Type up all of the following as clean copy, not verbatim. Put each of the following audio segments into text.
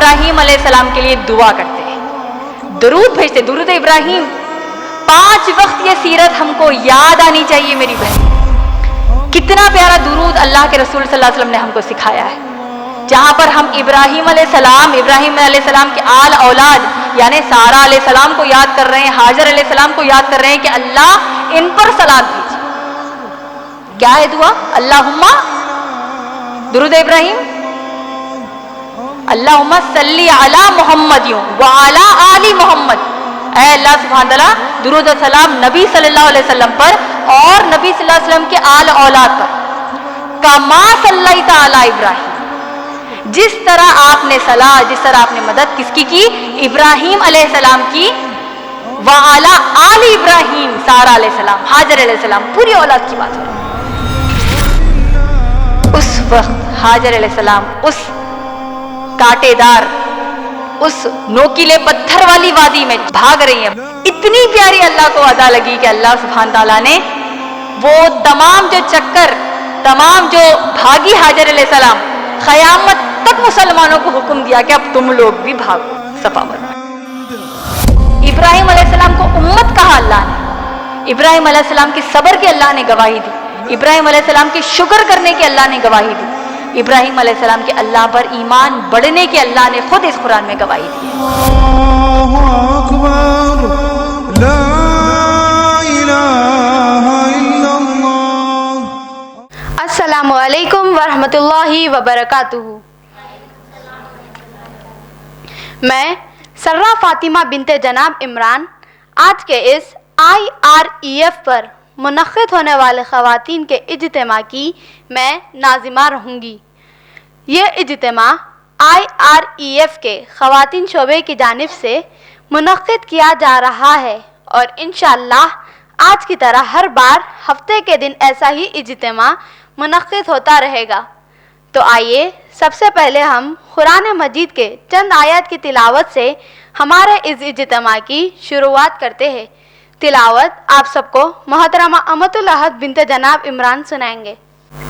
ابراہیم علیہ السلام کے لیے دعا کرتے ہیں, درود بھیجتے, درود ابراہیم. 5 وقت یہ سیرت ہم کو یاد آنی چاہیے میری بہن. کتنا پیارا درود اللہ کے رسول صلی اللہ علیہ وسلم نے ہم کو سکھایا ہے, جہاں پر ہم ابراہیم علیہ السلام کے آل اولاد یعنی سارہ علیہ السلام کو یاد کر رہے ہیں, ہاجر علیہ السلام کو یاد کر رہے ہیں کہ اللہ ان پر صلوات بھیجے. کیا ہے دعا؟ اللہم درود ابراہیم, اللہم صلی علی محمد وعلی آل محمد. اے اللہ سبحانہ تعالیٰ درود و سلام نبی صلی اللہ علیہ وسلم پر اور نبی صلی اللہ علیہ وسلم کے آل اولاد پر. کما صلیت علی ابراہیم, جس طرح آپ نے صلاح, جس طرح آپ نے مدد کس کی ابراہیم علیہ السلام کی, وعلی آل ابراہیم, سارہ علیہ السلام, ہاجر علیہ السلام, پوری اولاد کی بات ہو رہی ہے. اس وقت حاجر علیہ السلام اس کانٹے دار, اس نوکیلے پتھر والی وادی میں بھاگ رہی ہیں. اتنی پیاری اللہ کو ادا لگی کہ اللہ سبحانہ تعالیٰ نے وہ تمام جو چکر, تمام جو بھاگی حاجر علیہ السلام, قیامت تک مسلمانوں کو حکم دیا کہ اب تم لوگ بھی بھاگو صفا مروا. ابراہیم علیہ السلام کو امت کہا اللہ نے, ابراہیم علیہ السلام کے صبر کی اللہ نے گواہی دی, ابراہیم علیہ السلام کی شکر کرنے کی اللہ نے گواہی دی, ابراہیم علیہ السلام کے اللہ پر ایمان بڑھنے کی اللہ نے خود اس قرآن میں گواہی دی ہے. اللہ اکبر, لا الہ الا اللہ. السلام علیکم ورحمۃ اللہ وبرکاتہ. میں سرہ فاطمہ بنت جناب عمران آج کے اس IREF پر منعقد ہونے والے خواتین کے اجتماع کی میں ناظمہ رہوں گی. یہ اجتماع IREF کے خواتین شعبے کی جانب سے منعقد کیا جا رہا ہے اور انشاءاللہ آج کی طرح ہر بار ہفتے کے دن ایسا ہی اجتماع منعقد ہوتا رہے گا. تو آئیے سب سے پہلے ہم قرآن مجید کے چند آیات کی تلاوت سے ہمارے اس اجتماع کی شروعات کرتے ہیں. تلاوت آپ سب کو محترمہ امت الاحد بنت جناب عمران سنائیں گے.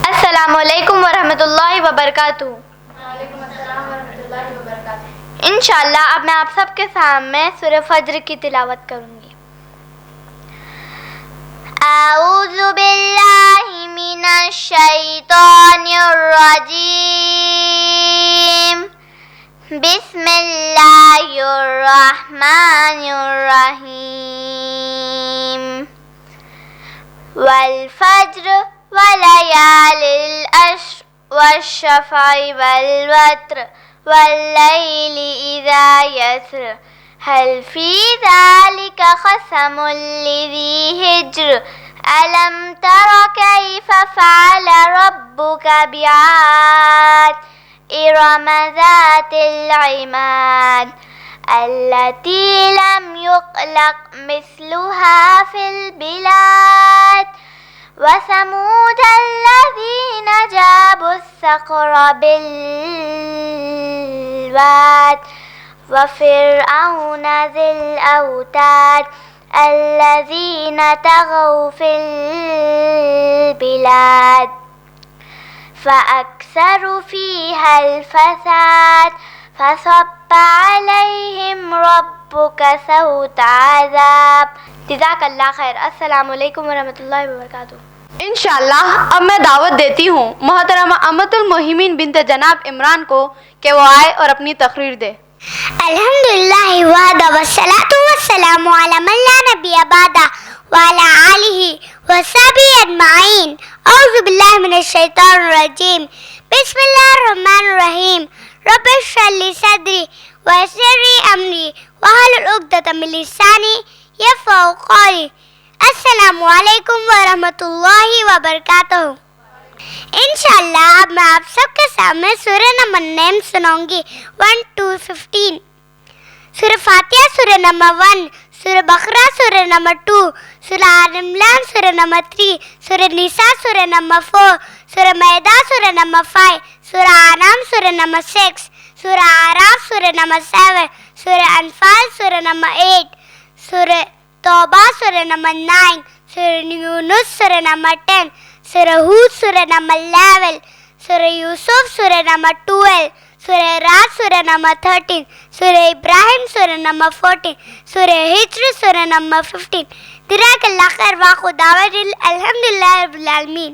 السلام علیکم ورحمۃ اللہ وبرکاتہ. وعلیکم السلام ورحمۃ اللہ وبرکاتہ. انشاءاللہ اب میں آپ سب کے سامنے سورہ فجر کی تلاوت کروں گی. اعوذ باللہ من الشیطان الرجیم, بسم اللہ الرحمن الرحیم. والفجر وليال العشر والشفع والوتر والليل إذا يسر هل في ذلك قسم لذي حجر ألم تر كيف فعل ربك بعاد إرم ذات العماد التي لم يخلق مثلها في البلاد وثمود الذين جابوا الصخر بالواد وفرعون ذي الأوتاد الذين طغوا في البلاد فأكثروا فيها الفساد فصب عليهم ربك سوط عذاب. جزاک اللہ خیر. السلام علیکم ورحمۃ اللہ وبرکاتہ. انشاءاللہ اب میں دعوت دیتی ہوں محترمہ امت المہمین بنت جناب عمران کو کہ وہ آئے اور اپنی تقریر دے. الحمدللہ وحدہ والصلاۃ والسلام علی من لا نبی بعدہ وعلی آلہ وصحبہ اجمعین. اعوذ باللہ من الشیطان الرجیم. بسم اللہ الرحمن الرحیم. رب اشرح لی صدری ویسر لی امری واحلل عقدۃ من لسانی یفقہوا قولی. السلام علیکم ورحمۃ اللہ وبرکاتہ. انشاءاللہ اب میں آپ سب کے سامنے سورہ نمبر نیم سناؤں گی 1 to 15. سورہ فاتحہ سورہ نمبر 1, سورہ بقرہ سورہ نمبر 2, سورہ آل عمران سورہ نمبر 3, سورہ نساء سورہ نمبر 4, سورہ مائدہ سورہ نمبر 5, سورہ انعام سورہ نمبر 6, سورہ اعراف سورہ نمبر 7, سورہ انفال سورہ نمبر 8, سورہ توبہ سورہ نمبر 9, سورہ یونس سورہ نمبر 10, سورہ ہود سورہ نمبر 11, سورہ یوسف سورہ number 12, Surah Ra'd, Surah number 13, Surah Ibrahim, Surah number 14, Surah Hijr, Surah number 15. Jazakallah khair wa khudawajil, alhamdulillah rabbil alamin.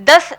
10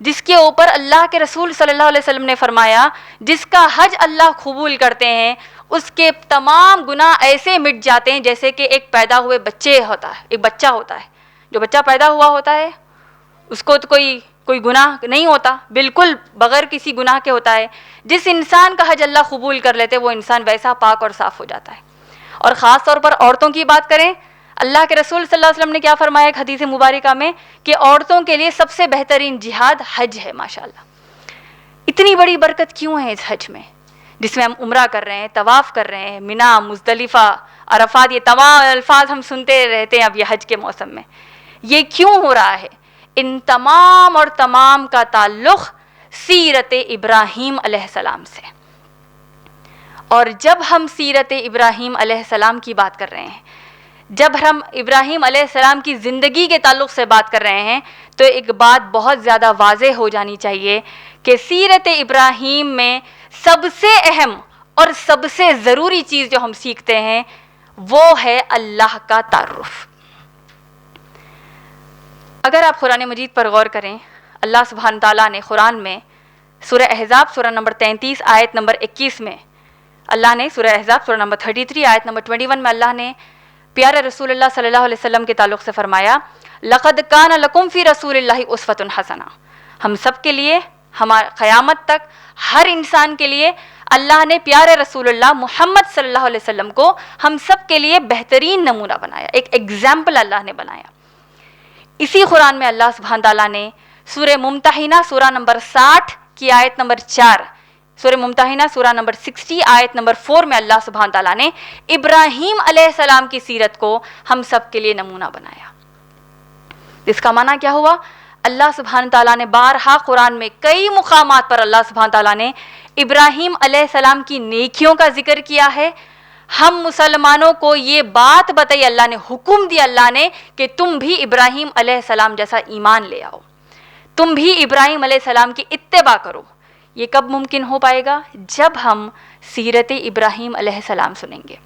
جس کے اوپر اللہ کے رسول صلی اللہ علیہ وسلم نے فرمایا جس کا حج اللہ قبول کرتے ہیں اس کے تمام گناہ ایسے مٹ جاتے ہیں جیسے کہ ایک پیدا ہوئے بچہ ہوتا ہے. جو بچہ پیدا ہوا ہوتا ہے اس کو تو کوئی گناہ نہیں ہوتا، بالکل بغیر کسی گناہ کے ہوتا ہے. جس انسان کا حج اللہ قبول کر لیتے وہ انسان ویسا پاک اور صاف ہو جاتا ہے. اور خاص طور پر عورتوں کی بات کریں، اللہ کے رسول صلی اللہ علیہ وسلم نے کیا فرمایا ایک حدیث مبارکہ میں کہ عورتوں کے لیے سب سے بہترین جہاد حج ہے. ماشاءاللہ اتنی بڑی برکت کیوں ہے اس حج میں، جس میں ہم عمرہ کر رہے ہیں، طواف کر رہے ہیں، منا، مزدلفہ، عرفات، یہ تمام الفاظ ہم سنتے رہتے ہیں اب یہ حج کے موسم میں. یہ کیوں ہو رہا ہے؟ ان تمام اور تمام کا تعلق سیرت ابراہیم علیہ السلام سے. اور جب ہم سیرت ابراہیم علیہ السلام کی بات کر رہے ہیں، جب ہم ابراہیم علیہ السلام کی زندگی کے تعلق سے بات کر رہے ہیں تو ایک بات بہت زیادہ واضح ہو جانی چاہیے کہ سیرت ابراہیم میں سب سے اہم اور سب سے ضروری چیز جو ہم سیکھتے ہیں وہ ہے اللہ کا تعارف. اگر آپ قرآن مجید پر غور کریں، اللہ سبحانہ تعالیٰ نے قرآن میں سورہ احزاب سورہ نمبر 33 آیت نمبر 21 میں اللہ نے سورہ احزاب سورہ نمبر 33 آیت نمبر 21 میں اللہ نے پیارے رسول اللہ صلی اللہ علیہ وسلم کے تعلق سے فرمایا لقد کان لکم فی رسول اللہ اسوۃ حسنہ. ہم سب کے لیے، ہمارے قیامت تک ہر انسان کے لیے اللہ نے پیارے رسول اللہ محمد صلی اللہ علیہ وسلم کو ہم سب کے لیے بہترین نمونہ بنایا، ایک ایگزامپل اللہ نے بنایا. اسی قرآن میں اللہ سبحانہ تعالیٰ نے سورہ ممتحنہ سورہ نمبر 60 کی آیت نمبر 4، سورہ ممتحنہ سورہ نمبر 60 آیت نمبر 4 میں اللہ سبحانہ تعالیٰ نے ابراہیم علیہ السلام کی سیرت کو ہم سب کے لیے نمونہ بنایا. اس کا معنی کیا ہوا؟ اللہ سبحانہ تعالیٰ نے بارہا قرآن میں کئی مقامات پر اللہ سبحانہ تعالیٰ نے ابراہیم علیہ السلام کی نیکیوں کا ذکر کیا ہے. ہم مسلمانوں کو یہ بات بتائی، اللہ نے حکم دیا اللہ نے کہ تم بھی ابراہیم علیہ السلام جیسا ایمان لے آؤ، تم بھی ابراہیم علیہ السلام کی اتباع کرو. یہ کب ممکن ہو پائے گا؟ جب ہم سیرت ابراہیم علیہ السلام سنیں گے.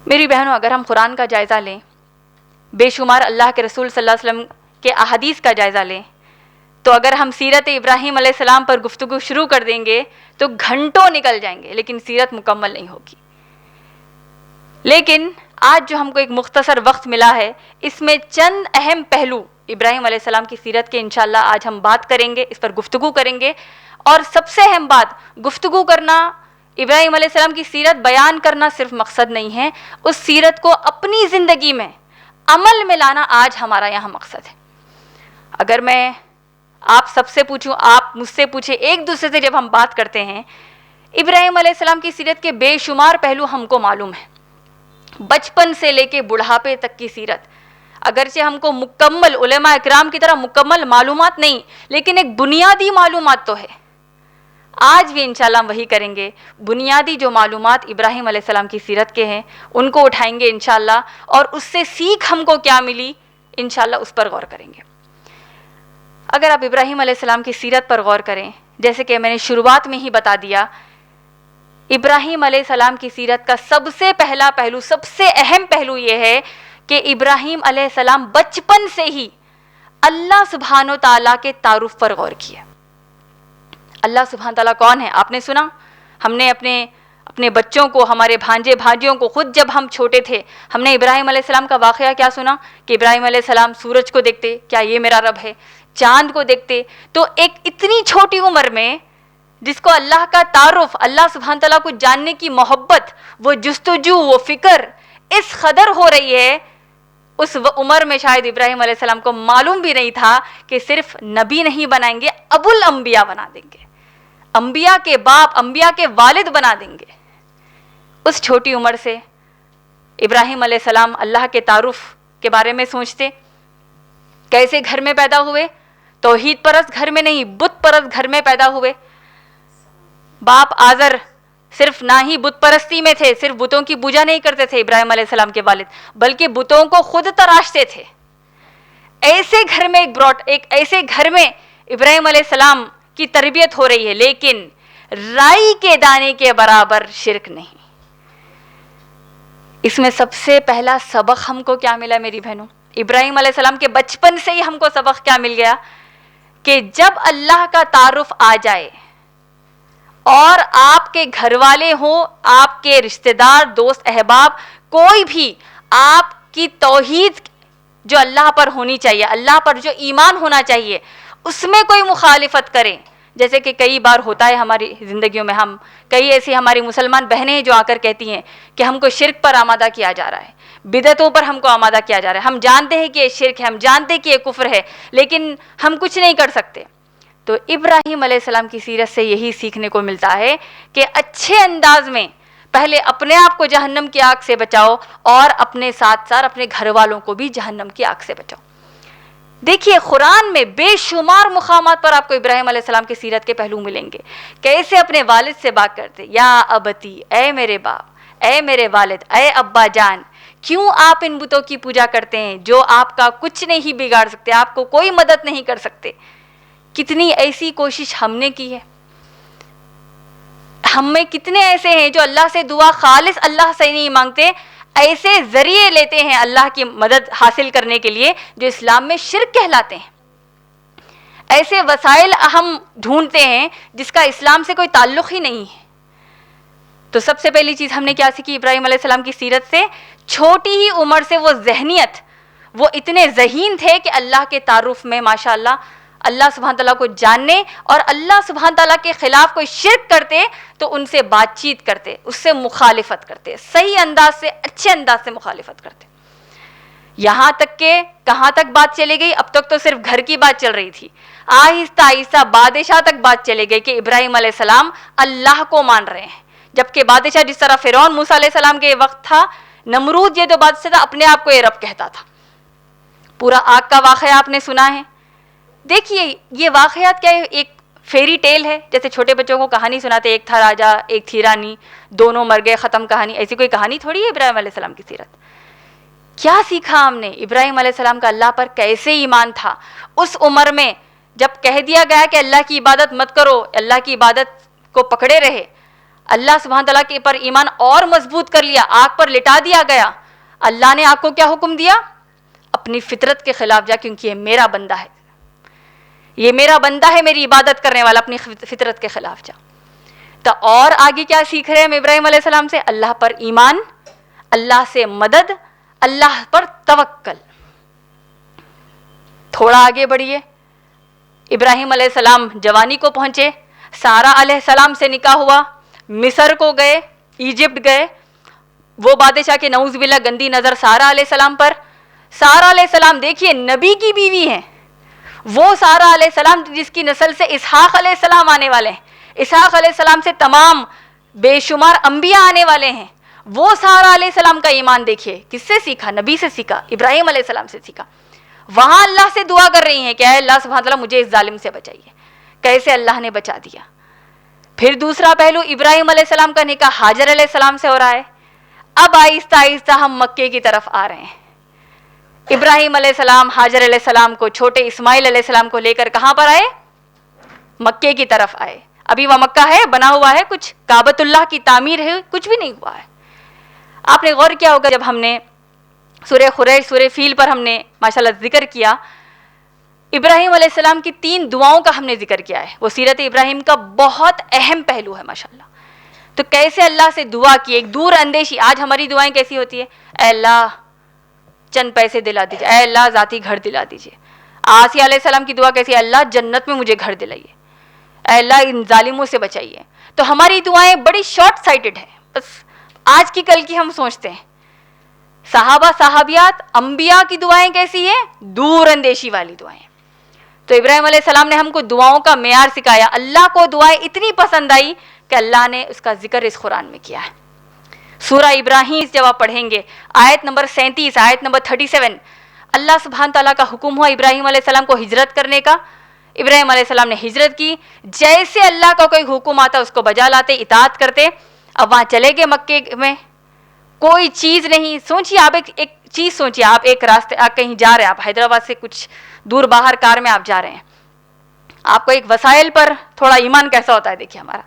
میری بہنوں، اگر ہم قرآن کا جائزہ لیں، بے شمار اللہ کے رسول صلی اللہ علیہ وسلم کے احادیث کا جائزہ لیں، تو اگر ہم سیرت ابراہیم علیہ السلام پر گفتگو شروع کر دیں گے تو گھنٹوں نکل جائیں گے، لیکن سیرت مکمل نہیں ہوگی. لیکن آج جو ہم کو ایک مختصر وقت ملا ہے، اس میں چند اہم پہلو ابراہیم علیہ السلام کی سیرت کے انشاءاللہ آج ہم بات کریں گے، اس پر گفتگو کریں گے. اور سب سے اہم بات، گفتگو کرنا، ابراہیم علیہ السلام کی سیرت بیان کرنا صرف مقصد نہیں ہے، اس سیرت کو اپنی زندگی میں عمل میں لانا آج ہمارا یہاں مقصد ہے. اگر میں آپ سب سے پوچھوں، آپ مجھ سے پوچھیں، ایک دوسرے سے جب ہم بات کرتے ہیں، ابراہیم علیہ السلام کی سیرت کے بے شمار پہلو ہم کو معلوم ہے، بچپن سے لے کے بڑھاپے تک کی سیرت. اگرچہ ہم کو مکمل علماء اکرام کی طرح مکمل معلومات نہیں، لیکن ایک بنیادی معلومات تو ہے. آج بھی انشاءاللہ ہم وہی کریں گے، بنیادی جو معلومات ابراہیم علیہ السلام کی سیرت کے ہیں ان کو اٹھائیں گے انشاءاللہ، اور اس سے سیکھ ہم کو کیا ملی انشاءاللہ اس پر غور کریں گے. اگر آپ ابراہیم علیہ السلام کی سیرت پر غور کریں، جیسے کہ میں نے شروعات میں ہی بتا دیا، ابراہیم علیہ السلام کی سیرت کا سب سے پہلا پہلو، سب سے اہم پہلو یہ ہے کہ ابراہیم علیہ السلام بچپن سے ہی اللہ سبحانہ و تعالیٰ کے تعارف پر غور کیا. اللہ سبحانہ تعالیٰ کون ہے؟ آپ نے سنا، ہم نے اپنے بچوں کو، ہمارے بھانجے بھانجیوں کو، خود جب ہم چھوٹے تھے ہم نے ابراہیم علیہ السلام کا واقعہ کیا سنا کہ ابراہیم علیہ السلام سورج کو دیکھتے، کیا یہ میرا رب ہے، چاند کو دیکھتے. تو ایک اتنی چھوٹی عمر میں جس کو اللہ کا تعارف، اللہ سبحانہ تعالیٰ کو جاننے کی محبت، وہ جستجو، وہ فکر اس قدر ہو رہی ہے، اس عمر میں شاید ابراہیم علیہ السلام کو معلوم بھی نہیں تھا کہ صرف نبی نہیں بنائیں گے، ابو الانبیاء بنا دیں گے، انبیاء کے باپ، انبیاء کے والد بنا دیں گے. اس چھوٹی عمر سے ابراہیم علیہ السلام اللہ کے تعارف کے بارے میں سوچتے. کیسے گھر میں پیدا ہوئے؟ توحید پرست گھر میں نہیں، بت پرست گھر میں پیدا ہوئے. باپ آزر صرف نہ ہی بت پرستی میں تھے، صرف بتوں کی پوجا نہیں کرتے تھے ابراہیم علیہ السلام کے والد، بلکہ بتوں کو خود تراشتے تھے. ایسے گھر میں ایسے گھر میں ابراہیم علیہ السلام کی تربیت ہو رہی ہے، لیکن رائی کے دانے کے برابر شرک نہیں. اس میں سب سے پہلا سبق ہم کو کیا ملا میری بہنوں؟ ابراہیم علیہ السلام کے بچپن سے ہی ہم کو سبق کیا مل گیا کہ جب اللہ کا تعارف آ جائے اور آپ کے گھر والے ہوں، آپ کے رشتہ دار، دوست احباب، کوئی بھی آپ کی توحید جو اللہ پر ہونی چاہیے، اللہ پر جو ایمان ہونا چاہیے، اس میں کوئی مخالفت کریں، جیسے کہ کئی بار ہوتا ہے ہماری زندگیوں میں، ہم کئی ایسی ہماری مسلمان بہنیں ہیں جو آ کر کہتی ہیں کہ ہم کو شرک پر آمادہ کیا جا رہا ہے، بدعتوں پر ہم کو آمادہ کیا جا رہا ہے، ہم جانتے ہیں کہ یہ شرک ہے، ہم جانتے ہیں کہ یہ کفر ہے، لیکن ہم کچھ نہیں کر سکتے۔ تو ابراہیم علیہ السلام کی سیرت سے یہی سیکھنے کو ملتا ہے کہ اچھے انداز میں پہلے اپنے آپ کو جہنم کی آگ سے بچاؤ اور اپنے ساتھ ساتھ اپنے گھر والوں کو بھی جہنم کی آگ سے بچاؤ۔ دیکھیے قرآن میں بے شمار مقامات پر آپ کو ابراہیم علیہ السلام کی سیرت کے پہلو ملیں گے، کیسے اپنے والد سے بات کرتے، یا ابتی، اے میرے باپ، اے میرے والد، اے ابا جان، کیوں آپ ان بتوں کی پوجا کرتے ہیں جو آپ کا کچھ نہیں بگاڑ سکتے، آپ کو کوئی مدد نہیں کر سکتے۔ کتنی ایسی کوشش ہم نے کی ہے، ہم میں کتنے ایسے ہیں جو اللہ سے دعا خالص اللہ سے نہیں مانگتے، ایسے ذریعے لیتے ہیں اللہ کی مدد حاصل کرنے کے لیے جو اسلام میں شرک کہلاتے ہیں، ایسے وسائل ہم ڈھونڈتے ہیں جس کا اسلام سے کوئی تعلق ہی نہیں ہے۔ تو سب سے پہلی چیز ہم نے کیا سیکھی ابراہیم علیہ السلام کی سیرت سے؟ چھوٹی ہی عمر سے وہ ذہنیت، وہ اتنے ذہین تھے کہ اللہ کے تعارف میں ماشاءاللہ اللہ سبحانہ تعالیٰ کو جاننے، اور اللہ سبحانہ تعالیٰ کے خلاف کوئی شرک کرتے تو ان سے بات چیت کرتے، اس سے مخالفت کرتے، صحیح انداز سے، اچھے انداز سے مخالفت کرتے۔ یہاں تک کہ کہاں تک بات چلے گئی؟ اب تک تو صرف گھر کی بات چل رہی تھی، آہستہ آہستہ بادشاہ تک بات چلے گئی کہ ابراہیم علیہ السلام اللہ کو مان رہے ہیں، جبکہ بادشاہ جس طرح فرعون موسیٰ علیہ السلام کے وقت تھا، نمرود یہ جو بادشاہ تھا اپنے آپ کو یہ رب کہتا تھا۔ پورا آگ کا واقعہ آپ نے سنا ہے۔ دیکھیے یہ واقعات کیا ہے، ایک فیری ٹیل ہے، جیسے چھوٹے بچوں کو کہانی سناتے، ایک تھا راجا ایک تھی رانی، دونوں مر گئے، ختم کہانی، ایسی کوئی کہانی تھوڑی ہے ابراہیم علیہ السلام کی سیرت۔ کیا سیکھا ہم نے؟ ابراہیم علیہ السلام کا اللہ پر کیسے ایمان تھا اس عمر میں، جب کہہ دیا گیا کہ اللہ کی عبادت مت کرو، اللہ کی عبادت کو پکڑے رہے، اللہ سبحانہ تعالیٰ کے پر ایمان اور مضبوط کر لیا، آگ پر لٹا دیا گیا۔ اللہ نے آگ کو کیا حکم دیا؟ اپنی فطرت کے خلاف جا، کیونکہ یہ میرا بندہ ہے، یہ میرا بندہ ہے، میری عبادت کرنے والا، اپنی فطرت کے خلاف جا۔ تو اور آگے کیا سیکھ رہے ہیں ہم ابراہیم علیہ السلام سے؟ اللہ پر ایمان، اللہ سے مدد، اللہ پر توکل۔ تھوڑا آگے بڑھیے، ابراہیم علیہ السلام جوانی کو پہنچے، سارہ علیہ السلام سے نکاح ہوا، مصر کو گئے، ایجپٹ گئے، وہ بادشاہ کے نعوذ باللہ گندی نظر سارہ علیہ السلام پر۔ سارہ علیہ السلام دیکھیے نبی کی بیوی ہیں، وہ سارہ علیہ السلام جس کی نسل سے اسحاق علیہ السلام آنے والے ہیں، اسحاق علیہ السلام سے تمام بے شمار انبیاء آنے والے ہیں، وہ سارہ علیہ السلام کا ایمان دیکھیے کس سے سیکھا؟ نبی سے سیکھا، ابراہیم علیہ السلام سے سیکھا۔ وہاں اللہ سے دعا کر رہی ہیں کہ اے اللہ سبحانہ تعالیٰ مجھے اس ظالم سے بچائیے، کیسے اللہ نے بچا دیا۔ پھر دوسرا پہلو، ابراہیم علیہ السلام کا نکاح ہاجر علیہ السلام سے ہو رہا ہے۔ اب آہستہ آہستہ ہم مکے کی طرف آ رہے ہیں۔ ابراہیم علیہ السلام ہاجر علیہ السلام کو، چھوٹے اسماعیل علیہ السلام کو لے کر کہاں پر آئے؟ مکے کی طرف آئے۔ ابھی وہ مکہ ہے، بنا ہوا ہے، کچھ کعبۃ اللہ کی تعمیر ہے، کچھ بھی نہیں ہوا ہے۔ آپ نے غور کیا ہوگا جب ہم نے سورہ قریش، سورہ فیل پر ہم نے ماشاءاللہ ذکر کیا، ابراہیم علیہ السلام کی 3 دعاؤں کا ہم نے ذکر کیا ہے، وہ سیرت ابراہیم کا بہت اہم پہلو ہے ماشاءاللہ۔ تو کیسے اللہ سے دعا کی، ایک دور اندیشی۔ آج ہماری دعائیں کیسی ہوتی ہے؟ اے اللہ چند پیسے دلا دیجیے، اے اللہ ذاتی گھر دلا دیجیے۔ آسیہ علیہ السلام کی دعا کیسی ہے؟ اللہ جنت میں مجھے گھر دلائیے، اے اللہ ان ظالموں سے بچائیے۔ تو ہماری دعائیں بڑی شارٹ سائٹڈ ہیں، بس آج کی کل کی ہم سوچتے ہیں۔ صحابہ صحابیات انبیاء کی دعائیں کیسی ہیں؟ دور اندیشی والی دعائیں۔ تو ابراہیم علیہ السلام نے ہم کو دعاؤں کا معیار سکھایا۔ اللہ کو دعائیں اتنی پسند آئی کہ اللہ نے اس کا ذکر اس قرآن میں کیا ہے۔ سورہ ابراہیم جب آپ پڑھیں گے، آیت نمبر 37، آیت نمبر 37، اللہ سبحانہ تعالیٰ کا حکم ہوا ابراہیم علیہ السلام کو ہجرت کرنے کا۔ ابراہیم علیہ السلام نے ہجرت کی، جیسے اللہ کا کوئی حکم آتا اس کو بجا لاتے، اطاعت کرتے۔ اب وہاں چلے گئے مکے میں، کوئی چیز نہیں۔ سوچیے آپ ایک چیز سوچیے، آپ ایک راستے، آپ کہیں جا رہے ہیں، آپ حیدرآباد سے کچھ دور باہر کار میں آپ جا رہے ہیں، آپ کو ایک وسائل پر تھوڑا ایمان کیسا ہوتا ہے؟ دیکھیے ہمارا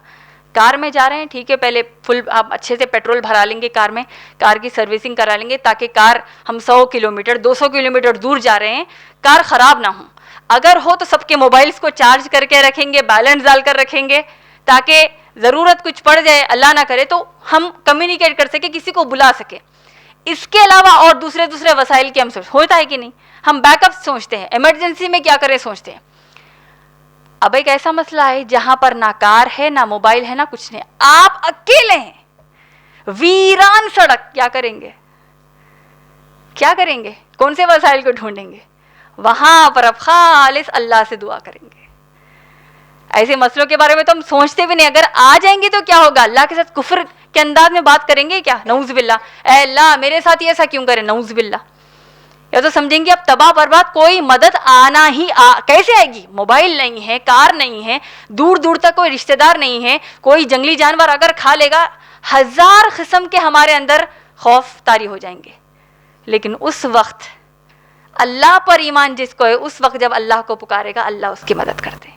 کار میں جا رہے ہیں، ٹھیک ہے، پہلے فل آپ اچھے سے پیٹرول بھرا لیں گے کار میں، کار کی سروسنگ کرا لیں گے تاکہ کار، ہم 100 کلومیٹر 200 کلومیٹر دور جا رہے ہیں، کار خراب نہ ہو۔ اگر ہو تو سب کے موبائلز کو چارج کر کے رکھیں گے, بیلنس ڈال کر رکھیں گے, تاکہ ضرورت کچھ پڑ جائے, اللہ نہ کرے, تو ہم کمیونیکیٹ کر سکیں, کسی کو بلا سکیں. اس کے علاوہ اور دوسرے وسائل کی ہم ہوتا ہے کہ نہیں, ہم بیک اپ سوچتے ہیں, ایمرجنسی میں کیا کریں سوچتے ہیں. اب ایک ایسا مسئلہ ہے جہاں پر نہ کار ہے, نہ موبائل ہے, نہ کچھ نہیں, آپ اکیلے ہیں, ویران سڑک, کیا کریں گے؟ کیا کریں گے؟ کون سے وسائل کو ڈھونڈیں گے؟ وہاں پر اب خالص اللہ سے دعا کریں گے. ایسے مسئلوں کے بارے میں تو ہم سوچتے بھی نہیں, اگر آ جائیں گے تو کیا ہوگا؟ اللہ کے ساتھ کفر کے انداز میں بات کریں گے کیا؟ نعوذ باللہ, اے اللہ میرے ساتھ ایسا کیوں کرے, نعوذ باللہ. یا تو سمجھیں گے اب تباہ برباد, کوئی مدد آنا ہی کیسے آئے گی؟ موبائل نہیں ہے, کار نہیں ہے, دور دور تک کوئی رشتہ دار نہیں ہے, کوئی جنگلی جانور اگر کھا لے گا, ہزار قسم کے ہمارے اندر خوف طاری ہو جائیں گے. لیکن اس وقت اللہ پر ایمان جس کو ہے, اس وقت جب اللہ کو پکارے گا, اللہ اس کی مدد کرتے.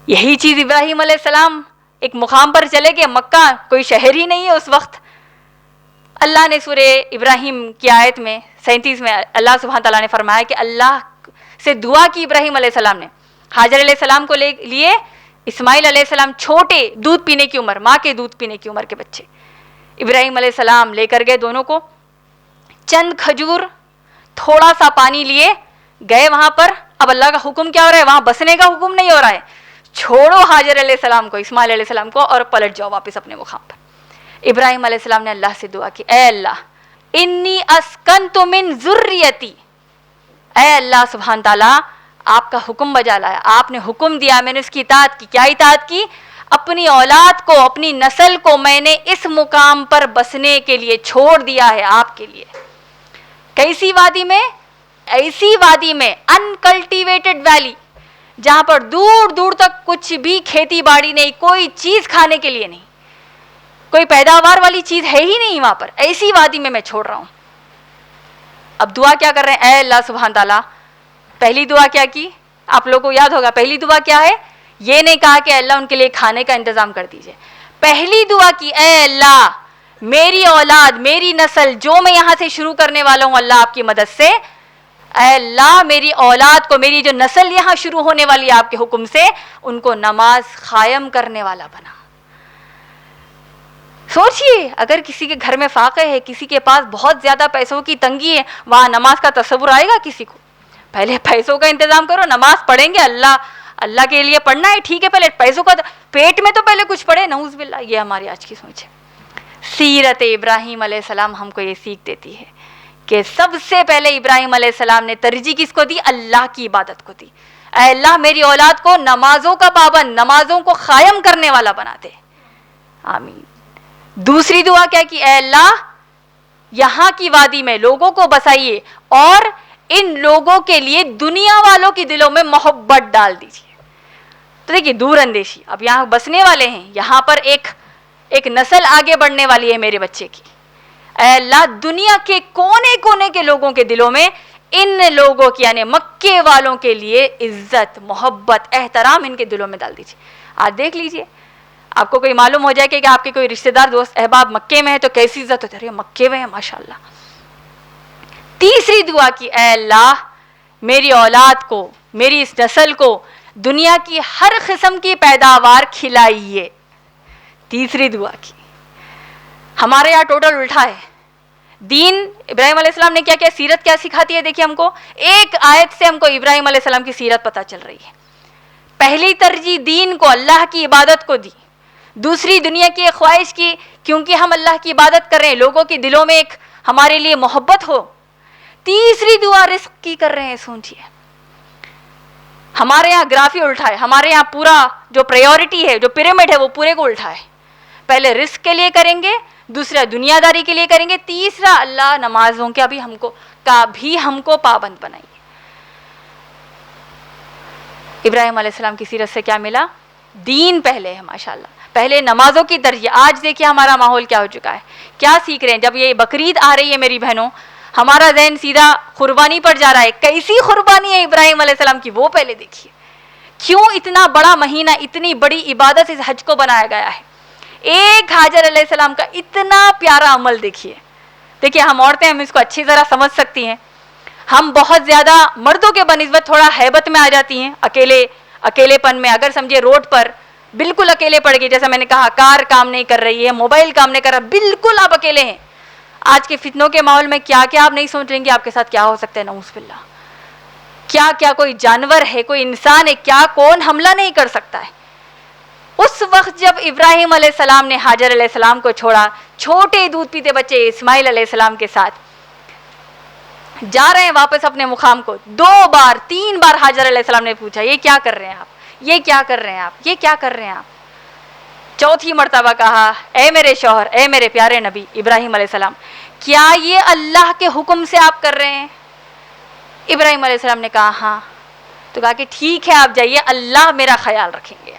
یہی چیز ابراہیم علیہ السلام ایک مقام پر چلے گئے, مکہ کوئی شہر ہی نہیں ہے اس وقت. اللہ نے سورہ ابراہیم کی آیت میں 37 میں اللہ سبحانہ تعالیٰ نے فرمایا کہ اللہ سے دعا کی ابراہیم علیہ السلام نے. حاجر علیہ السلام کو لیے اسماعیل علیہ السلام چھوٹے, دودھ پینے کی عمر, ماں کے دودھ پینے کی عمر کے بچے. ابراہیم علیہ السلام لے کر گئے دونوں کو, چند کھجور, تھوڑا سا پانی لیے گئے وہاں پر. اب اللہ کا حکم کیا ہو رہا ہے؟ وہاں بسنے کا حکم نہیں ہو رہا ہے, چھوڑو حاجر علیہ السلام کو, اسماعیل علیہ السلام کو, اور پلٹ جاؤ واپس اپنے مقام پر. ابراہیم علیہ السلام نے اللہ سے دعا کی, اے اللہ انی اسکنت من ذریتی, اے اللہ سبحان تعالیٰ آپ کا حکم بجا لایا, آپ نے حکم دیا, میں نے اس کی اطاعت کی. کیا اطاعت کی؟ اپنی اولاد کو, اپنی نسل کو میں نے اس مقام پر بسنے کے لیے چھوڑ دیا ہے آپ کے لیے. کیسی وادی میں؟ ایسی وادی میں, انکلٹیویٹڈ ویلی, جہاں پر دور دور تک کچھ بھی کھیتی باڑی نہیں, کوئی چیز کھانے کے لیے نہیں, کوئی پیداوار والی چیز ہے ہی نہیں وہاں پر. ایسی وادی میں چھوڑ رہا ہوں. اب دعا کیا کر رہے ہیں؟ اے اللہ سبحان تعالیٰ, پہلی دعا کیا کی آپ لوگوں کو یاد ہوگا, پہلی دعا کیا ہے؟ یہ نہیں کہا کہ اللہ ان کے لیے کھانے کا انتظام کر دیجئے. پہلی دعا کی, اے اللہ میری اولاد, میری نسل جو میں یہاں سے شروع کرنے والا ہوں اللہ آپ کی مدد سے, اے اللہ میری اولاد کو, میری جو نسل یہاں شروع ہونے والی ہے آپ کے حکم سے, ان کو نماز قائم کرنے والا بنا. سوچئے اگر کسی کے گھر میں فاقے ہے, کسی کے پاس بہت زیادہ پیسوں کی تنگی ہے, وہاں نماز کا تصور آئے گا کسی کو؟ پہلے پیسوں کا انتظام کرو, نماز پڑھیں گے, اللہ کے لیے پڑھنا ہے ٹھیک ہے, پہلے پیسوں کا پیٹ میں تو پہلے کچھ پڑھے. نعوذ باللہ, یہ ہماری آج کی سوچ ہے. سیرت ابراہیم علیہ السلام ہم کو یہ سیکھ دیتی ہے کہ سب سے پہلے ابراہیم علیہ السلام نے ترجیح کس کو دی؟ اللہ کی عبادت کو دی. اے اللہ میری اولاد کو نمازوں کا پابند, نمازوں کو قائم کرنے والا بنا دے, آمین. دوسری دعا کیا کی؟ اے اللہ یہاں کی وادی میں لوگوں کو بسائیے اور ان لوگوں کے لیے دنیا والوں کے دلوں میں محبت ڈال دیجیے. تو دیکھیے دور اندیشی, اب یہاں بسنے والے ہیں, یہاں پر ایک نسل آگے بڑھنے والی ہے میرے بچے کی. اے اللہ دنیا کے کونے کونے کے لوگوں کے دلوں میں ان لوگوں کی یعنی مکے والوں کے لیے عزت, محبت, احترام ان کے دلوں میں ڈال دیجیے. آج دیکھ لیجیے, آپ کو کوئی معلوم ہو جائے کہ آپ کے کوئی رشتہ دار دوست احباب مکے میں ہے تو کیسی عزت ہوتی ہے, مکے میں ہے ماشاءاللہ. تیسری دعا کی, اے اللہ میری اولاد کو, میری اس نسل کو دنیا کی ہر قسم کی پیداوار کھلائیے. تیسری دعا کی. ہمارے یہاں ٹوٹل الٹا ہے. دین ابراہیم علیہ السلام نے کیا کیا, سیرت کیا سکھاتی ہے دیکھیے ہم کو. ایک آیت سے ہم کو ابراہیم علیہ السلام کی سیرت پتہ چل رہی ہے. پہلی ترجیح دین کو, اللہ کی عبادت کو دی. دوسری دنیا کی ایک خواہش کی, کیونکہ ہم اللہ کی عبادت کر رہے ہیں, لوگوں کے دلوں میں ایک ہمارے لیے محبت ہو. تیسری دعا رزق کی کر رہے ہیں. سوچیے ہمارے یہاں گرافی الٹا ہے, ہمارے یہاں پورا جو پریورٹی ہے, جو پیرامڈ ہے وہ پورے کو الٹا ہے. پہلے رزق کے لیے کریں گے, دوسرا دنیا داری کے لیے کریں گے, تیسرا اللہ نمازوں کا بھی ہم کو پابند بنائیے. ابراہیم علیہ السلام کی سیرت سے کیا ملا؟ دین پہلے ہے ماشاءاللہ, پہلے نمازوں کی ترجیح. آج دیکھیے ہمارا ماحول کیا ہو چکا ہے, کیا سیکھ رہے ہیں. جب یہ بقرعید آ رہی ہے میری بہنوں, ہمارا ذہن سیدھا قربانی پر جا رہا ہے. کیسی قربانی ہے ابراہیم علیہ السلام کی, وہ پہلے دیکھیے. کیوں اتنا بڑا مہینہ, اتنی بڑی عبادت اس حج کو بنایا گیا ہے. ایک حاجر علیہ السلام کا اتنا پیارا عمل دیکھیے. دیکھیے ہم عورتیں ہم اس کو اچھی طرح سمجھ سکتی ہیں. ہم بہت زیادہ مردوں کے بنسبت تھوڑا ہیبت میں آ جاتی ہیں، اکیلے پن میں. اگر سمجھے روڈ پر بالکل اکیلے پڑ گئے، جیسا میں نے کہا کار کام نہیں کر رہی ہے، موبائل کام نہیں کر رہا، بالکل آپ اکیلے ہیں. آج کے فتنوں کے ماحول میں کیا کیا آپ نہیں سوچ رہیں گے آپ کے ساتھ کیا ہو سکتا ہے، نعوذ باللہ. کیا کیا کوئی جانور ہے، کوئی انسان ہے، کیا کون حملہ نہیں کر سکتا ہے. اس وقت جب ابراہیم علیہ السلام نے ہاجر علیہ السلام کو چھوڑا، چھوٹے دودھ پیتے بچے اسماعیل علیہ السلام کے ساتھ جا رہے ہیں واپس اپنے مقام کو، 2 بار 3 بار ہاجر علیہ السلام نے پوچھا یہ کیا کر رہے ہیں آپ، یہ کیا کر رہے ہیں آپ، یہ کیا کر رہے ہیں آپ. چوتھی مرتبہ کہا اے میرے شوہر، اے میرے پیارے نبی ابراہیم علیہ السلام، کیا یہ اللہ کے حکم سے آپ کر رہے ہیں؟ ابراہیم علیہ السلام نے کہا ہاں. تو کہا کہ ٹھیک ہے آپ جائیے، اللہ میرا خیال رکھیں گے.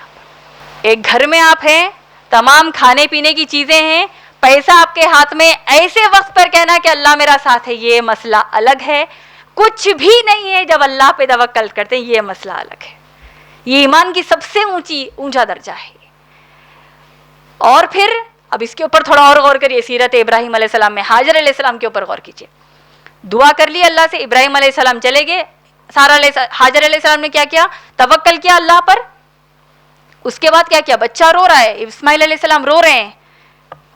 ایک گھر میں آپ ہیں، تمام کھانے پینے کی چیزیں ہیں، پیسہ آپ کے ہاتھ میں، ایسے وقت پر کہنا کہ اللہ میرا ساتھ ہے، یہ مسئلہ الگ ہے. کچھ بھی نہیں ہے جب اللہ پہ توکل کرتے ہیں، یہ مسئلہ الگ ہے. یہ ایمان کی سب سے اونچا درجہ ہے. اور پھر اب اس کے اوپر تھوڑا اور غور کریے، سیرت ابراہیم علیہ السلام میں ہاجر علیہ السلام کے اوپر غور کیجیے. دعا کر لی اللہ سے، ابراہیم علیہ السلام چلے گئے. ہاجر علیہ السلام نے کیا کیا؟ توکل کیا اللہ پر. اس کے بعد کیا کیا؟ بچہ رو رہا ہے، اسماعیل علیہ السلام رو رہے ہیں،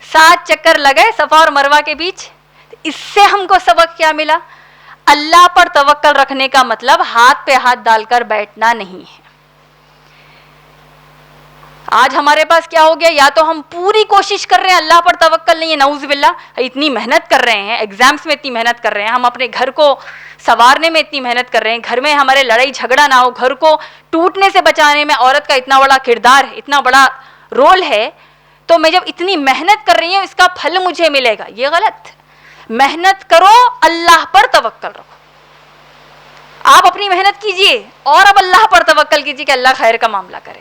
7 چکر لگے صفا اور مروہ کے بیچ. اس سے ہم کو سبق کیا ملا؟ اللہ پر توکل رکھنے کا مطلب ہاتھ پہ ہاتھ ڈال کر بیٹھنا نہیں ہے. آج ہمارے پاس کیا ہو گیا، یا تو ہم پوری کوشش کر رہے ہیں، اللہ پر توکل نہیں ہے، نعوذ باللہ، اتنی محنت کر رہے ہیں، ایگزامس میں اتنی محنت کر رہے ہیں، ہم اپنے گھر کو سنوارنے میں اتنی محنت کر رہے ہیں، گھر میں ہمارے لڑائی جھگڑا نہ ہو، گھر کو ٹوٹنے سے بچانے میں عورت کا اتنا بڑا کردار ہے، اتنا بڑا رول ہے. تو میں جب اتنی محنت کر رہی ہوں اس کا پھل مجھے ملے گا، یہ غلط. محنت کرو، اللہ پر توکل رکھو. آپ اپنی محنت کیجئے اور اب اللہ پر توکل کیجئے کہ اللہ خیر کا معاملہ کرے.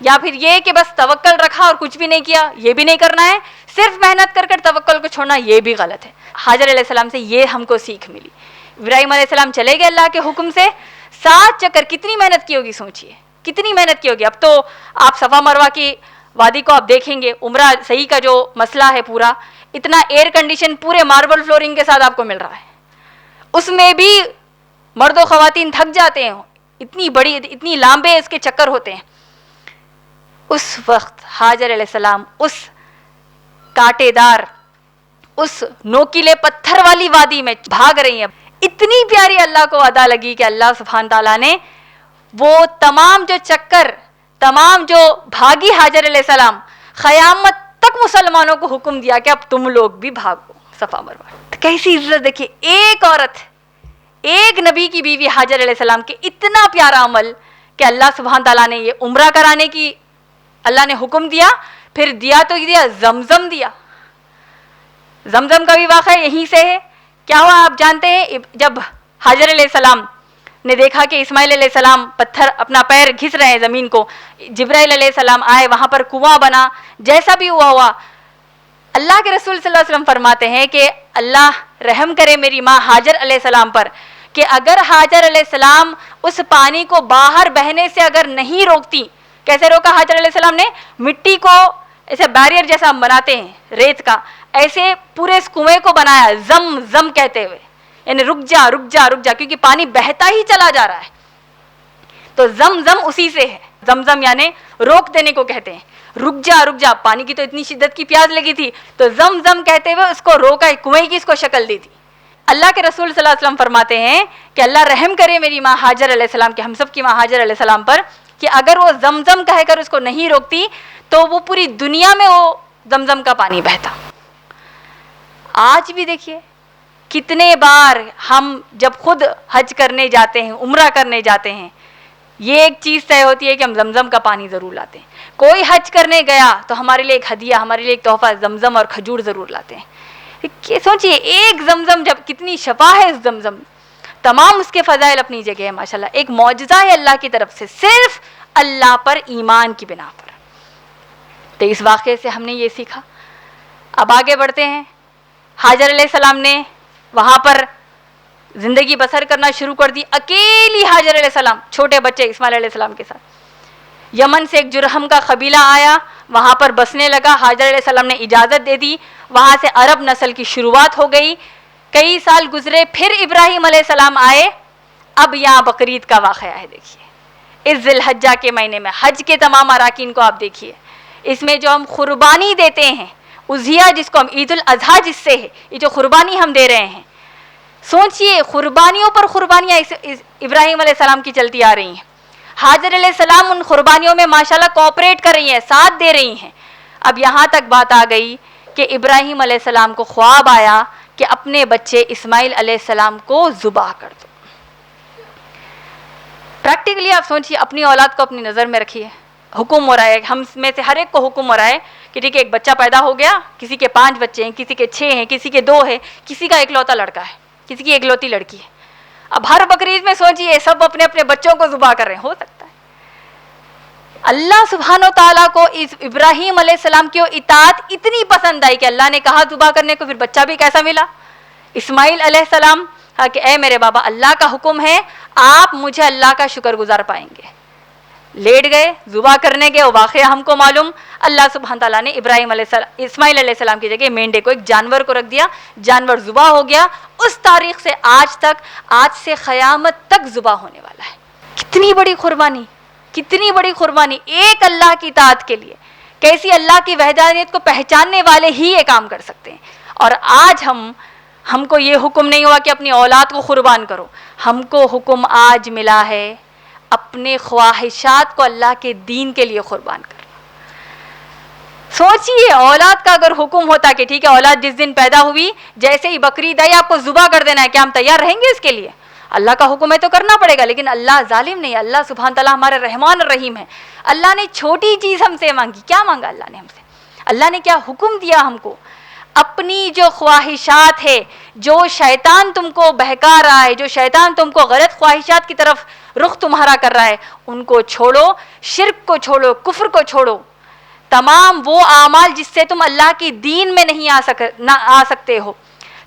یا پھر یہ کہ بس توکل رکھا اور کچھ بھی نہیں کیا، یہ بھی نہیں کرنا ہے. صرف محنت کر کر توکل کو چھوڑنا یہ بھی غلط ہے. ہاجر علیہ السلام سے یہ ہم کو سیکھ ملی. ابراہیم علیہ السلام چلے گئے اللہ کے حکم سے، 7 چکر، کتنی محنت کی ہوگی سوچئے، کتنی محنت کی ہوگی. اب تو آپ صفا مروہ کی وادی کو آپ دیکھیں گے، عمرہ صحیح کا جو مسئلہ ہے پورا، اتنا ایئر کنڈیشن پورے ماربل فلورنگ کے ساتھ آپ کو مل رہا ہے. اس میں بھی مرد و خواتین تھک جاتے ہیں، اتنی بڑی اتنی لمبے اس کے چکر ہوتے ہیں. اس وقت ہاجر علیہ السلام اس کانٹے دار، اس نوکیلے پتھر والی وادی میں بھاگ رہی ہیں. اتنی پیاری اللہ کو ادا لگی کہ اللہ سبحانہ تعالیٰ نے وہ تمام جو چکر، تمام جو بھاگی ہاجر علیہ السلام، قیامت تک مسلمانوں کو حکم دیا کہ اب تم لوگ بھی بھاگو صفا مروہ. کیسی عزت دیکھیے، ایک عورت، ایک نبی کی بیوی ہاجر علیہ السلام کے اتنا پیارا عمل کہ اللہ سبحانہ تعالیٰ نے یہ عمرہ کرانے کی اللہ نے حکم دیا. پھر دیا تو دیا، زمزم دیا. زمزم کا بھی واقعہ یہیں سے ہے. کیا ہوا آپ جانتے ہیں؟ جب ہاجر علیہ السلام نے دیکھا کہ اسماعیل علیہ السلام پتھر اپنا پیر گھس رہے ہیں زمین کو، جبرائیل علیہ السلام آئے، وہاں پر کنواں بنا، جیسا بھی ہوا. اللہ کے رسول صلی اللہ علیہ وسلم فرماتے ہیں کہ اللہ رحم کرے میری ماں ہاجر علیہ السلام پر، کہ اگر ہاجر علیہ السلام اس پانی کو باہر بہنے سے اگر نہیں روکتی. کیسے روکا ہاجر علیہ السلام نے؟ مٹی کو ایسے بیریئر جیسا ہم بناتے ہیں ریت کا، ایسے پورے اس کنویں کو بنایا زم زم کہتے ہوئے، یعنی رک جا رک جا رک جا، کیونکہ پانی بہتا ہی چلا جا رہا ہے. تو زم زم اسی سے ہے، زمزم یعنی روک دینے کو کہتے ہیں. رک جا رک جا، پانی کی تو اتنی شدت کی پیاس لگی تھی، تو زم زم کہتے ہوئے اس کو روکا، کنویں کی اس کو شکل دی تھی. اللہ کے رسول صلی اللہ علیہ وسلم فرماتے ہیں کہ اللہ رحم کرے میری ماں ہاجر علیہ السلام کے، ہم سب کی ماں ہاجر علیہ السلام پر، کہ اگر وہ زمزم کہہ کر اس کو نہیں روکتی تو وہ پوری دنیا میں وہ زمزم کا پانی بہتا. آج بھی دیکھیے کتنے بار ہم جب خود حج کرنے جاتے ہیں، عمرہ کرنے جاتے ہیں، یہ ایک چیز طے ہوتی ہے کہ ہم زمزم کا پانی ضرور لاتے ہیں. کوئی حج کرنے گیا تو ہمارے لیے ایک ہدیہ، ہمارے لیے ایک تحفہ زمزم اور کھجور ضرور لاتے ہیں. سوچئے ایک زمزم، جب کتنی شفا ہے اس زمزم، تمام اس کے فضائل اپنی جگہ ہے ماشاءاللہ. ایک معجزہ ہے اللہ کی طرف سے، صرف اللہ پر ایمان کی بنا پر. تو اس واقعے سے ہم نے یہ سیکھا. اب آگے بڑھتے ہیں. ہاجر علیہ السلام نے وہاں پر زندگی بسر کرنا شروع کر دی، اکیلی ہاجر علیہ السلام، چھوٹے بچے اسماعیل علیہ السلام کے ساتھ. یمن سے ایک جرہم کا قبیلہ آیا، وہاں پر بسنے لگا. ہاجر علیہ السلام نے اجازت دے دی، وہاں سے عرب نسل کی شروعات ہو گئی. کئی سال گزرے، پھر ابراہیم علیہ السلام آئے. اب یہاں بقرعید کا واقعہ ہے. دیکھیے اس ذی الحجہ کے مہینے میں حج کے تمام اراکین کو آپ دیکھیے، اس میں جو ہم قربانی دیتے ہیں، اضحیہ جس کو ہم عید الاضحیٰ جس سے ہے، یہ جو قربانی ہم دے رہے ہیں، سوچئے قربانیوں پر قربانیاں ابراہیم علیہ السلام کی چلتی آ رہی ہیں. حاجر علیہ السلام ان قربانیوں میں ماشاءاللہ کوآپریٹ کر رہی ہیں، ساتھ دے رہی ہیں. اب یہاں تک بات آ گئی کہ ابراہیم علیہ السلام کو خواب آیا کہ اپنے بچے اسماعیل علیہ السلام کو ذبح کر دو. پریکٹیکلی آپ سوچیے، اپنی اولاد کو اپنی نظر میں رکھیے. حکم ہو رہا ہے، ہم میں سے ہر ایک کو حکم ہو رہا ہے کہ ٹھیک ہے ایک بچہ پیدا ہو گیا، کسی کے 5 بچے ہیں، کسی کے 6 ہیں، کسی کے 2 ہیں، کسی کا اکلوتا لڑکا ہے، کسی کی اکلوتی لڑکی ہے. اب ہر بقرعید میں سوچیے سب اپنے اپنے بچوں کو ذبح کر رہے ہیں. ہو سکتا ہے اللہ سبحانہ و تعالیٰ کو اس ابراہیم علیہ السلام کی اطاعت اتنی پسند آئی کہ اللہ نے کہا ذبح کرنے کو، پھر بچہ بھی کیسا ملا؟ اسماعیل علیہ السلام. کہا کہ اے میرے بابا، اللہ کا حکم ہے، آپ مجھے اللہ کا شکر گزار پائیں گے. لیٹ گئے، ذبح کرنے گئے، وہ واقعہ ہم کو معلوم. اللہ سبحانہ تعالیٰ نے ابراہیم علیہ السلام اسماعیل علیہ السلام کی جگہ مینڈے کو، ایک جانور کو رکھ دیا. جانور ذبح ہو گیا. اس تاریخ سے آج تک، آج سے قیامت تک ذبح ہونے والا ہے. کتنی بڑی قربانی، کتنی بڑی قربانی ایک اللہ کی اطاعت کے لیے. کیسی اللہ کی وحدانیت کو پہچاننے والے ہی یہ کام کر سکتے ہیں. اور آج ہم کو یہ حکم نہیں ہوا کہ اپنی اولاد کو قربان کرو. ہم کو حکم آج ملا ہے اپنے خواہشات کو اللہ کے دین کے لیے قربان کرنا. سوچئے اولاد کا اگر حکم ہوتا کہ ٹھیک ہے اولاد جس دن پیدا ہوئی جیسے ہی بقرعید آئی آپ کو ذبح کر دینا ہے، کیا ہم تیار رہیں گے اس کے لیے؟ اللہ کا حکم ہے تو کرنا پڑے گا. لیکن اللہ ظالم نہیں، اللہ سبحانہ تعالیٰ ہمارے رحمان الرحیم ہے. اللہ نے چھوٹی چیز ہم سے مانگی. کیا مانگا اللہ نے ہم سے؟ اللہ نے کیا حکم دیا ہم کو؟ اپنی جو خواہشات ہے، جو شیطان تم کو بہکا رہا ہے، جو شیطان تم کو غلط خواہشات کی طرف رخ تمہارا کر رہا ہے، ان کو چھوڑو. شرک کو چھوڑو، کفر کو چھوڑو. تمام وہ اعمال جس سے تم اللہ کی دین میں نہیں آ سکتے ہو،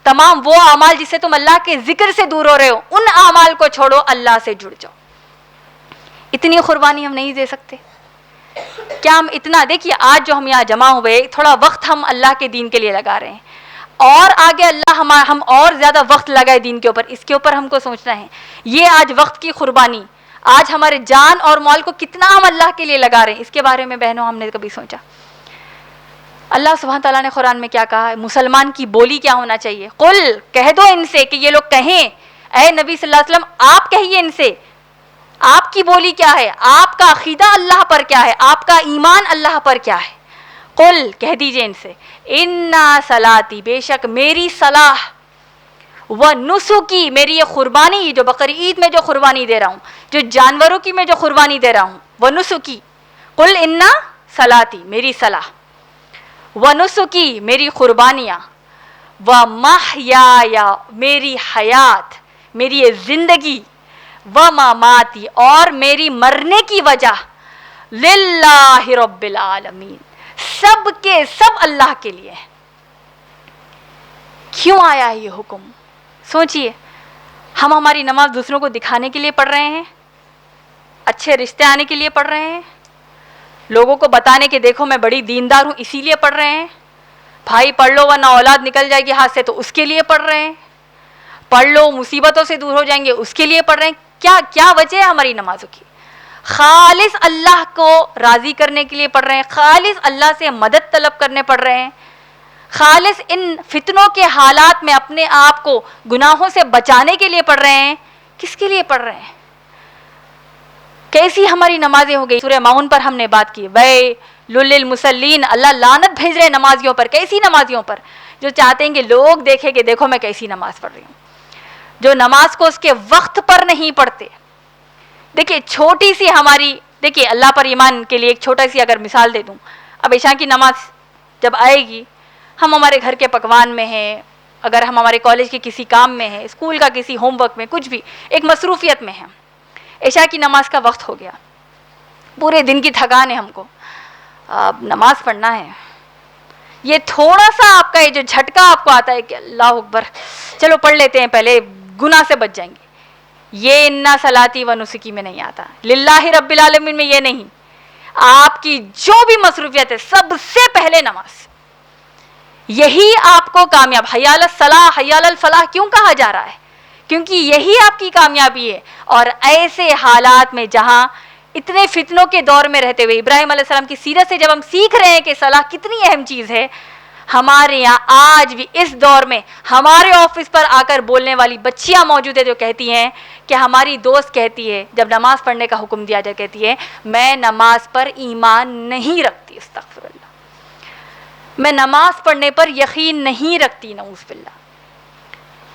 تمام وہ اعمال جس سے تم اللہ کے ذکر سے دور ہو رہے ہو، ان اعمال کو چھوڑو، اللہ سے جڑ جاؤ. اتنی قربانی ہم نہیں دے سکتے کیا؟ ہم اتنا دیکھیے آج جو ہم یہاں جمع ہوئے، تھوڑا وقت ہم اللہ کے دین کے لیے لگا رہے ہیں، اور آگے اللہ ہم اور زیادہ وقت لگائے دین کے اوپر. اس کے اوپر ہم کو سوچنا ہے. یہ آج وقت کی قربانی، آج ہمارے جان اور مال کو کتنا ہم اللہ کے لیے لگا رہے ہیں، اس کے بارے میں بہنوں ہم نے کبھی سوچا؟ اللہ سبحانہ تعالیٰ نے قرآن میں کیا کہا ہے؟ مسلمان کی بولی کیا ہونا چاہیے؟ قل، کہہ دو ان سے کہ یہ لوگ کہیں، اے نبی صلی اللہ علیہ وسلم آپ کہیے ان سے، آپ کی بولی کیا ہے؟ آپ کا عقیدہ اللہ پر کیا ہے؟ آپ کا ایمان اللہ پر کیا ہے؟ قل، کہہ دیجئے ان سے، انا صلاتی، بے شک میری صلاح، و نسکی، میری یہ قربانی جو بقرعید میں جو قربانی دے رہا ہوں، جو جانوروں کی میں جو قربانی دے رہا ہوں، و نسکی، قل انا صلاتی، میری صلاح، و نسکی، میری قربانیاں، و محیایا، میری حیات، میری یہ زندگی، و مماتی، اور میری مرنے کی وجہ، للہ رب العالمین، سب کے سب اللہ کے لیے. کیوں آیا ہے یہ حکم؟ سوچئے، ہم ہماری نماز دوسروں کو دکھانے کے لیے پڑھ رہے ہیں، اچھے رشتے آنے کے لیے پڑھ رہے ہیں، لوگوں کو بتانے کہ دیکھو میں بڑی دیندار ہوں اسی لیے پڑھ رہے ہیں، بھائی پڑھ لو ورنہ اولاد نکل جائے گی ہاتھ سے تو اس کے لیے پڑھ رہے ہیں، پڑھ لو مصیبتوں سے دور ہو جائیں گے اس کے لیے پڑھ رہے ہیں. کیا وجہ ہے ہماری نمازوں کی؟ خالص اللہ کو راضی کرنے کے لیے پڑھ رہے ہیں، خالص اللہ سے مدد طلب کرنے پڑھ رہے ہیں، خالص ان فتنوں کے حالات میں اپنے آپ کو گناہوں سے بچانے کے لیے پڑھ رہے ہیں. کس کے لیے پڑھ رہے ہیں؟ کیسی ہماری نمازیں ہو گئی؟ سورہ معون پر ہم نے بات کی، ویل للمصلین، اللہ لعنت بھیج رہے نمازیوں پر. کیسی نمازیوں پر؟ جو چاہتے ہیں کہ لوگ دیکھیں کہ دیکھو میں کیسی نماز پڑھ رہی ہوں، جو نماز کو اس کے وقت پر نہیں پڑھتے. دیکھیے چھوٹی سی ہماری، دیکھیے اللہ پر ایمان کے لیے ایک چھوٹا سی اگر مثال دے دوں، اب عشاء کی نماز جب آئے گی، ہم ہمارے گھر کے پکوان میں ہیں، اگر ہم ہمارے کالج کے کسی کام میں ہیں، اسکول کا کسی ہوم ورک میں، کچھ بھی ایک مصروفیت میں ہیں، عشاء کی نماز کا وقت ہو گیا، پورے دن کی تھکان ہے ہم کو، اب نماز پڑھنا ہے. یہ تھوڑا سا آپ کا یہ جو جھٹکا آپ کو آتا ہے کہ اللہ اکبر چلو پڑھ لیتے ہیں پہلے گناہ سے بچ جائیں گے، یہ انا صلاتی و نسکی میں نہیں آتا، للہ رب العالمین میں یہ نہیں. آپ کی جو بھی مصروفیت ہے سب سے پہلے نماز. یہی آپ کو کامیاب، حی علی الصلاح حی علی الفلاح کیوں کہا جا رہا ہے؟ کیونکہ یہی آپ کی کامیابی ہے. اور ایسے حالات میں جہاں اتنے فتنوں کے دور میں رہتے ہوئے ابراہیم علیہ السلام کی سیرت سے جب ہم سیکھ رہے ہیں کہ صلاح کتنی اہم چیز ہے، ہمارے یہاں آج بھی اس دور میں ہمارے آفس پر آ کر بولنے والی بچیاں موجود ہیں جو کہتی ہیں کہ ہماری دوست کہتی ہے جب نماز پڑھنے کا حکم دیا جائے، کہتی ہے میں نماز پر ایمان نہیں رکھتی، استغفر اللہ، میں نماز پڑھنے پر یقین نہیں رکھتی، نعوذ باللہ.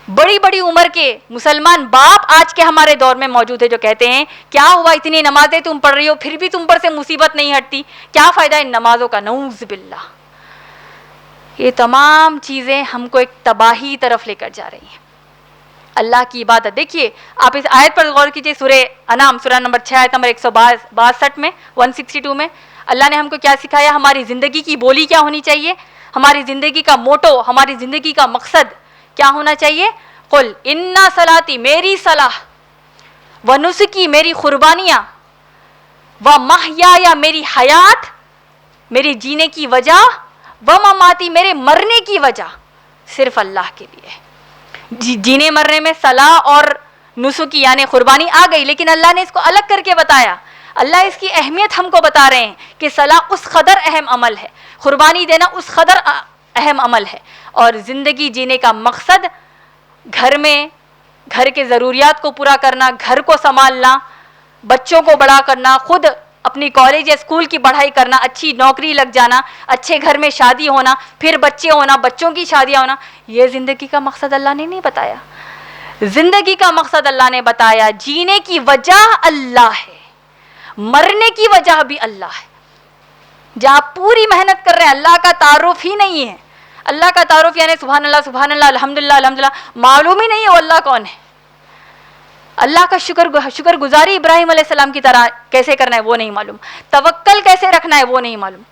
بڑی بڑی عمر کے مسلمان باپ آج کے ہمارے دور میں موجود ہیں جو کہتے ہیں کیا ہوا اتنی نمازیں تم پڑھ رہی ہو پھر بھی تم پر سے مصیبت نہیں ہٹتی، کیا فائدہ ان نمازوں کا، نعوذ باللہ. یہ تمام چیزیں ہم کو ایک تباہی طرف لے کر جا رہی ہیں. اللہ کی عبادت دیکھیے، آپ اس آیت پر غور کیجئے، سورہ انعام سورہ نمبر 6 آیت نمبر 162 میں 162 میں اللہ نے ہم کو کیا سکھایا، ہماری زندگی کی بولی کیا ہونی چاہیے، ہماری زندگی کا موٹو، ہماری زندگی کا مقصد کیا ہونا چاہیے. قل انا صلاتی، میری صلاح، و نسکی، میری قربانیاں، و محیایا، میری حیات، میری جینے کی وجہ، و مماتی، میرے مرنے کی وجہ صرف اللہ کے لیے. جینے مرنے میں صلاح اور نسکی یعنی قربانی آ گئی، لیکن اللہ نے اس کو الگ کر کے بتایا. اللہ اس کی اہمیت ہم کو بتا رہے ہیں کہ صلاح اس قدر اہم عمل ہے، قربانی دینا اس قدر اہم عمل ہے. اور زندگی جینے کا مقصد گھر میں گھر کے ضروریات کو پورا کرنا، گھر کو سنبھالنا، بچوں کو بڑا کرنا، خود اپنی کالج یا اسکول کی پڑھائی کرنا، اچھی نوکری لگ جانا، اچھے گھر میں شادی ہونا، پھر بچے ہونا، بچوں کی شادیاں ہونا. یہ زندگی کا مقصد اللہ نے نہیں بتایا. زندگی کا مقصد اللہ نے بتایا، جینے کی وجہ اللہ ہے، مرنے کی وجہ بھی اللہ ہے. جہاں پوری محنت کر رہے ہیں، اللہ کا تعارف ہی نہیں ہے. اللہ کا تعارف یعنی سبحان اللہ الحمدللہ الحمدللہ، معلوم ہی نہیں ہے وہ اللہ کون ہے. اللہ کا شکر گزاری ابراہیم علیہ السلام کی طرح کیسے کرنا ہے وہ نہیں معلوم، توکل کیسے رکھنا ہے وہ نہیں معلوم.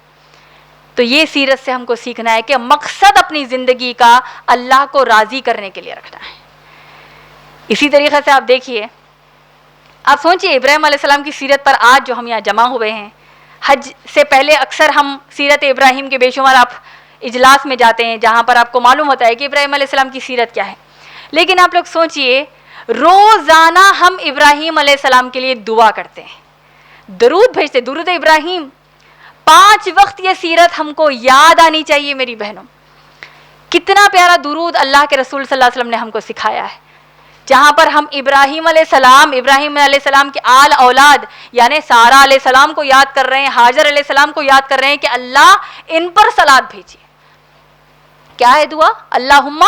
تو یہ سیرت سے ہم کو سیکھنا ہے کہ مقصد اپنی زندگی کا اللہ کو راضی کرنے کے لیے رکھنا ہے. اسی طریقے سے آپ دیکھیے، آپ سوچئے ابراہیم علیہ السلام کی سیرت پر آج جو ہم یہاں جمع ہوئے ہیں، حج سے پہلے اکثر ہم سیرت ابراہیم کے بے شمار آپ اجلاس میں جاتے ہیں جہاں پر آپ کو معلوم ہوتا ہے کہ ابراہیم علیہ السلام کی سیرت کیا ہے. لیکن آپ لوگ سوچئے، روزانہ ہم ابراہیم علیہ السلام کے لیے دعا کرتے ہیں، درود بھیجتے، درود ابراہیم. 5 وقت یہ سیرت ہم کو یاد آنی چاہیے میری بہنوں. کتنا پیارا درود اللہ کے رسول صلی اللہ علیہ وسلم نے ہم کو سکھایا ہے، جہاں پر ہم ابراہیم علیہ السلام کے آل اولاد یعنی سارہ علیہ السلام کو یاد کر رہے ہیں، ہاجر علیہ السلام کو یاد کر رہے ہیں کہ اللہ ان پر صلوات بھیجیے. کیا ہے دعا؟ اللہم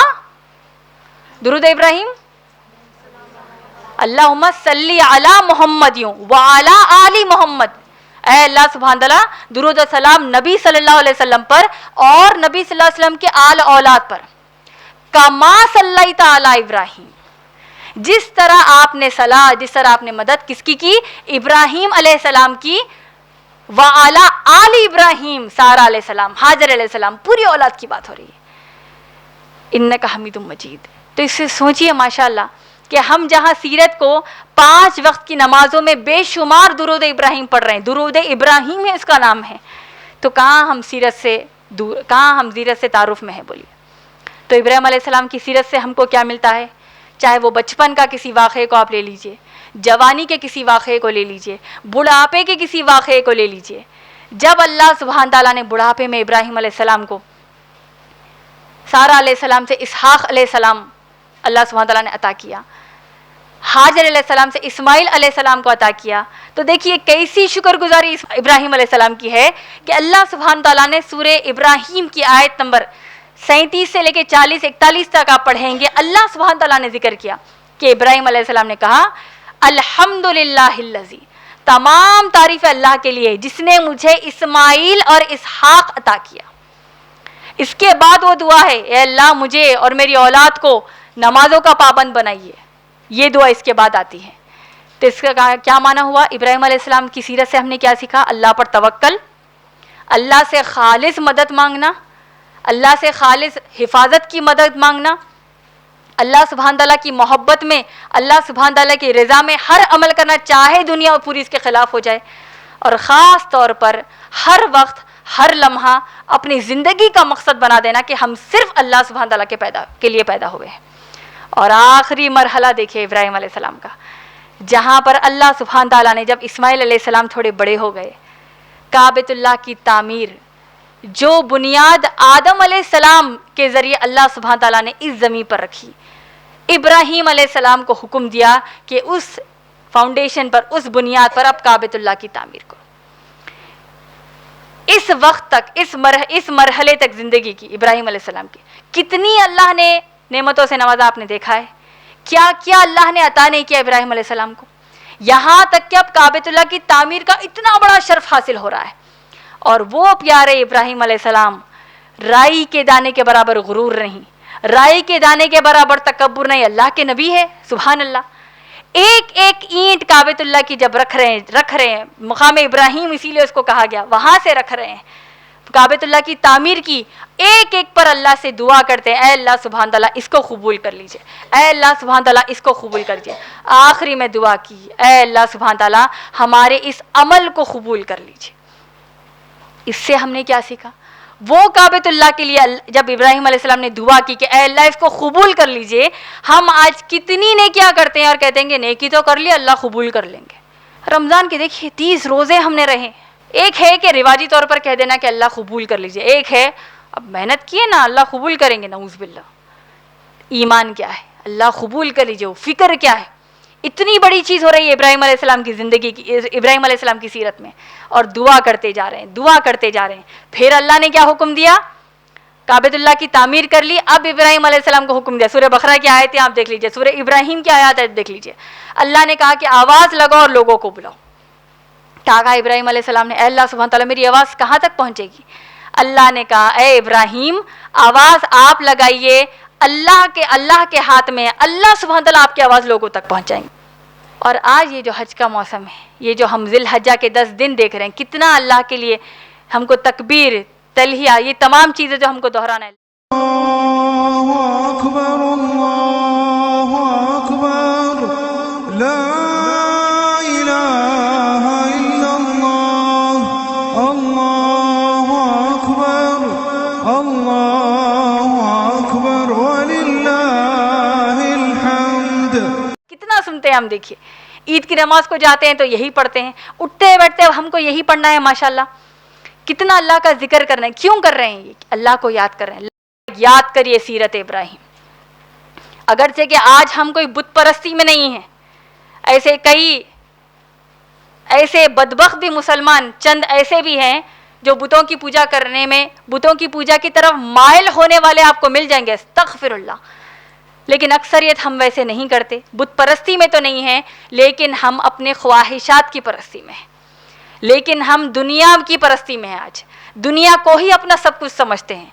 درود ابراہیم، اللہم صلی علی محمد وعلی آل محمد. اے اللہ سبحان اللہ، درود و سلام نبی صلی اللہ علیہ وسلم پر اور نبی صلی اللہ علیہ وسلم کے آل اولاد پر. کما صلیت علی ابراہیم، جس طرح آپ نے صلاح، جس طرح آپ نے مدد کس کی ابراہیم علیہ السلام کی، وعلی آل ابراہیم، سارہ علیہ السلام، ہاجر علیہ السلام، پوری اولاد کی بات ہو رہی ہے. انک حمید مجید. تو اس سے سوچئے ماشاءاللہ کہ ہم جہاں سیرت کو 5 وقت کی نمازوں میں بے شمار درود ابراہیم پڑھ رہے ہیں، درود ابراہیم ہے اس کا نام ہے، تو کہاں ہم سیرت سے تعارف میں ہے بولیے. تو ابراہیم علیہ السلام کی سیرت سے ہم کو کیا ملتا ہے؟ چاہے وہ بچپن کا کسی واقعے کو آپ لے لیجئے، جوانی کے کسی واقعے کو لے لیجئے، بڑھاپے کے کسی واقعے کو لے لیجئے. جب اللہ سبحانہ تعالیٰ نے بڑھاپے میں ابراہیم علیہ السلام کو سارہ علیہ السلام سے اسحاق علیہ السلام اللہ سبحانہ تعالیٰ نے عطا کیا، ہاجر علیہ السلام سے اسماعیل علیہ السلام کو عطا کیا، تو دیکھیے کیسی شکر گزاری ابراہیم علیہ السلام کی ہے کہ اللہ سبحانہ تعالیٰ نے سورہ ابراہیم کی آیت نمبر 37 سے لے کے 40-41 تک آپ پڑھیں گے، اللہ سبحانہ تعالیٰ نے ذکر کیا کہ ابراہیم علیہ السلام نے کہا الحمدللہ الذی، تمام تعریف اللہ کے لیے جس نے مجھے اسماعیل اور اسحاق عطا کیا. اس کے بعد وہ دعا ہے، اے اللہ مجھے اور میری اولاد کو نمازوں کا پابند بنائیے. یہ دعا اس کے بعد آتی ہے. تو اس کا کیا معنی ہوا؟ ابراہیم علیہ السلام کی سیرت سے ہم نے کیا سیکھا؟ اللہ پر توکل، اللہ سے خالص مدد مانگنا، اللہ سے خالص حفاظت کی مدد مانگنا، اللہ سبحانہ تعالیٰ کی محبت میں، اللہ سبحانہ تعالیٰ کی رضا میں ہر عمل کرنا، چاہے دنیا اور پوری اس کے خلاف ہو جائے. اور خاص طور پر ہر وقت ہر لمحہ اپنی زندگی کا مقصد بنا دینا کہ ہم صرف اللہ سبحانہ تعالیٰ کے لیے پیدا ہوئے ہیں. اور آخری مرحلہ دیکھیے ابراہیم علیہ السلام کا، جہاں پر اللہ سبحانہ تعالیٰ نے جب اسماعیل علیہ السلام تھوڑے بڑے ہو گئے، کعبۃ اللہ کی تعمیر جو بنیاد آدم علیہ السلام کے ذریعے اللہ سبحانہ تعالیٰ نے اس زمین پر رکھی، ابراہیم علیہ السلام کو حکم دیا کہ اس فاؤنڈیشن پر، اس بنیاد پر اب کعبۃ اللہ کی تعمیر کرو. اس وقت تک، اس مرحلے تک زندگی کی ابراہیم علیہ السلام کی کتنی اللہ نے نعمتوں سے نوازا، آپ نے دیکھا ہے. کیا کیا اللہ نے عطا نہیں کیا ابراہیم علیہ السلام کو، یہاں تک کہ اب کعبۃ اللہ کی تعمیر کا اتنا بڑا شرف حاصل ہو رہا ہے. اور وہ پیارے ابراہیم علیہ السلام رائی کے دانے کے برابر غرور نہیں، رائی کے دانے کے برابر تکبر نہیں، اللہ کے نبی ہے. سبحان اللہ. ایک ایک اینٹ کعبۃ اللہ کی جب رکھ رہے ہیں مقام ابراہیم، اسی لیے اس کو کہا گیا، وہاں سے رکھ رہے ہیں کعبۃ اللہ کی تعمیر کی، ایک ایک پر اللہ سے دعا کرتے ہیں، اے اللہ سبحانہ تعالیٰ اس کو قبول کر لیجئے، اے اللہ سبحانہ تعالیٰ اس کو قبول کر لیجئے. آخری میں دعا کی، اے اللہ سبحانہ تعالیٰ ہمارے اس عمل کو قبول کر لیجئے. اس سے ہم نے کیا سیکھا؟ وہ کعبۃ اللہ کے لیے جب ابراہیم علیہ السلام نے دعا کی کہ اے اللہ اس کو قبول کر لیجئے، ہم آج کتنی نیکیاں کرتے ہیں اور کہتے ہیں کہ نیکی تو کر لی، اللہ قبول کر لیں گے. رمضان کے دیکھیے 30 روزے ہم نے رہے. ایک ہے کہ رواجی طور پر کہہ دینا کہ اللہ قبول کر لیجئے، ایک ہے اب محنت کیے نا اللہ قبول کریں گے. نعوذ باللہ. ایمان کیا ہے؟ اللہ قبول کر لیجئے. فکر کیا ہے؟ اتنی بڑی چیز ہو رہی ہے ابراہیم علیہ السلام کی زندگی کی، ابراہیم علیہ السلام کی سیرت میں، اور دعا کرتے جا رہے ہیں، دعا کرتے جا رہے ہیں. پھر اللہ نے کیا حکم دیا؟ کعبۃ اللہ کی تعمیر کر لی. اب ابراہیم علیہ السلام کو حکم دیا، سورہ بقرہ کی آیتیں آپ دیکھ لیجئے، سورہ ابراہیم کی آیات دیکھ لیجئے. اللہ نے کہا کہ آواز لگاؤ اور لوگوں کو بلاؤ. کہا ابراہیم علیہ السلام نے، اے اللہ سبحانہ تعالیٰ میری آواز کہاں تک پہنچے گی؟ اللہ نے کہا اے ابراہیم آواز آپ لگائیے، اللہ کے ہاتھ میں ہے، اللہ سبحانہ تعالیٰ آپ کی آواز لوگوں تک پہنچائیں گے. اور آج یہ جو حج کا موسم ہے، یہ جو ہم ذی الحجہ کے 10 دن دیکھ رہے ہیں، کتنا اللہ کے لیے ہم کو تکبیر، تلہیہ، یہ تمام چیزیں جو ہم کو دہرانا ہے. اللہ اکبر اللہ اکبر لا الہ الا اللہ اللہ اکبر اللہ اکبر وللہ الحمد. کتنا سنتے ہیں ہم. دیکھیے عید کی نماز کو جاتے ہیں تو یہی پڑھتے ہیں، اٹھتے بیٹھتے ہم کو یہی پڑھنا ہے. ماشاءاللہ کتنا اللہ کا ذکر کرنا ہے. کیوں کر رہے ہیں؟ یہ اللہ کو یاد کر رہے ہیں. یاد کریے سیرت ابراہیم. اگرچہ کہ آج ہم کوئی بت پرستی میں نہیں ہیں، ایسے بدبخت بھی مسلمان چند ایسے بھی ہیں جو بتوں کی پوجا کرنے میں، بتوں کی پوجا کی طرف مائل ہونے والے آپ کو مل جائیں گے، استغفر اللہ. لیکن اکثریت ہم ویسے نہیں کرتے. بت پرستی میں تو نہیں ہیں، لیکن ہم اپنے خواہشات کی پرستی میں ہیں، لیکن ہم دنیا کی پرستی میں ہیں. آج دنیا کو ہی اپنا سب کچھ سمجھتے ہیں.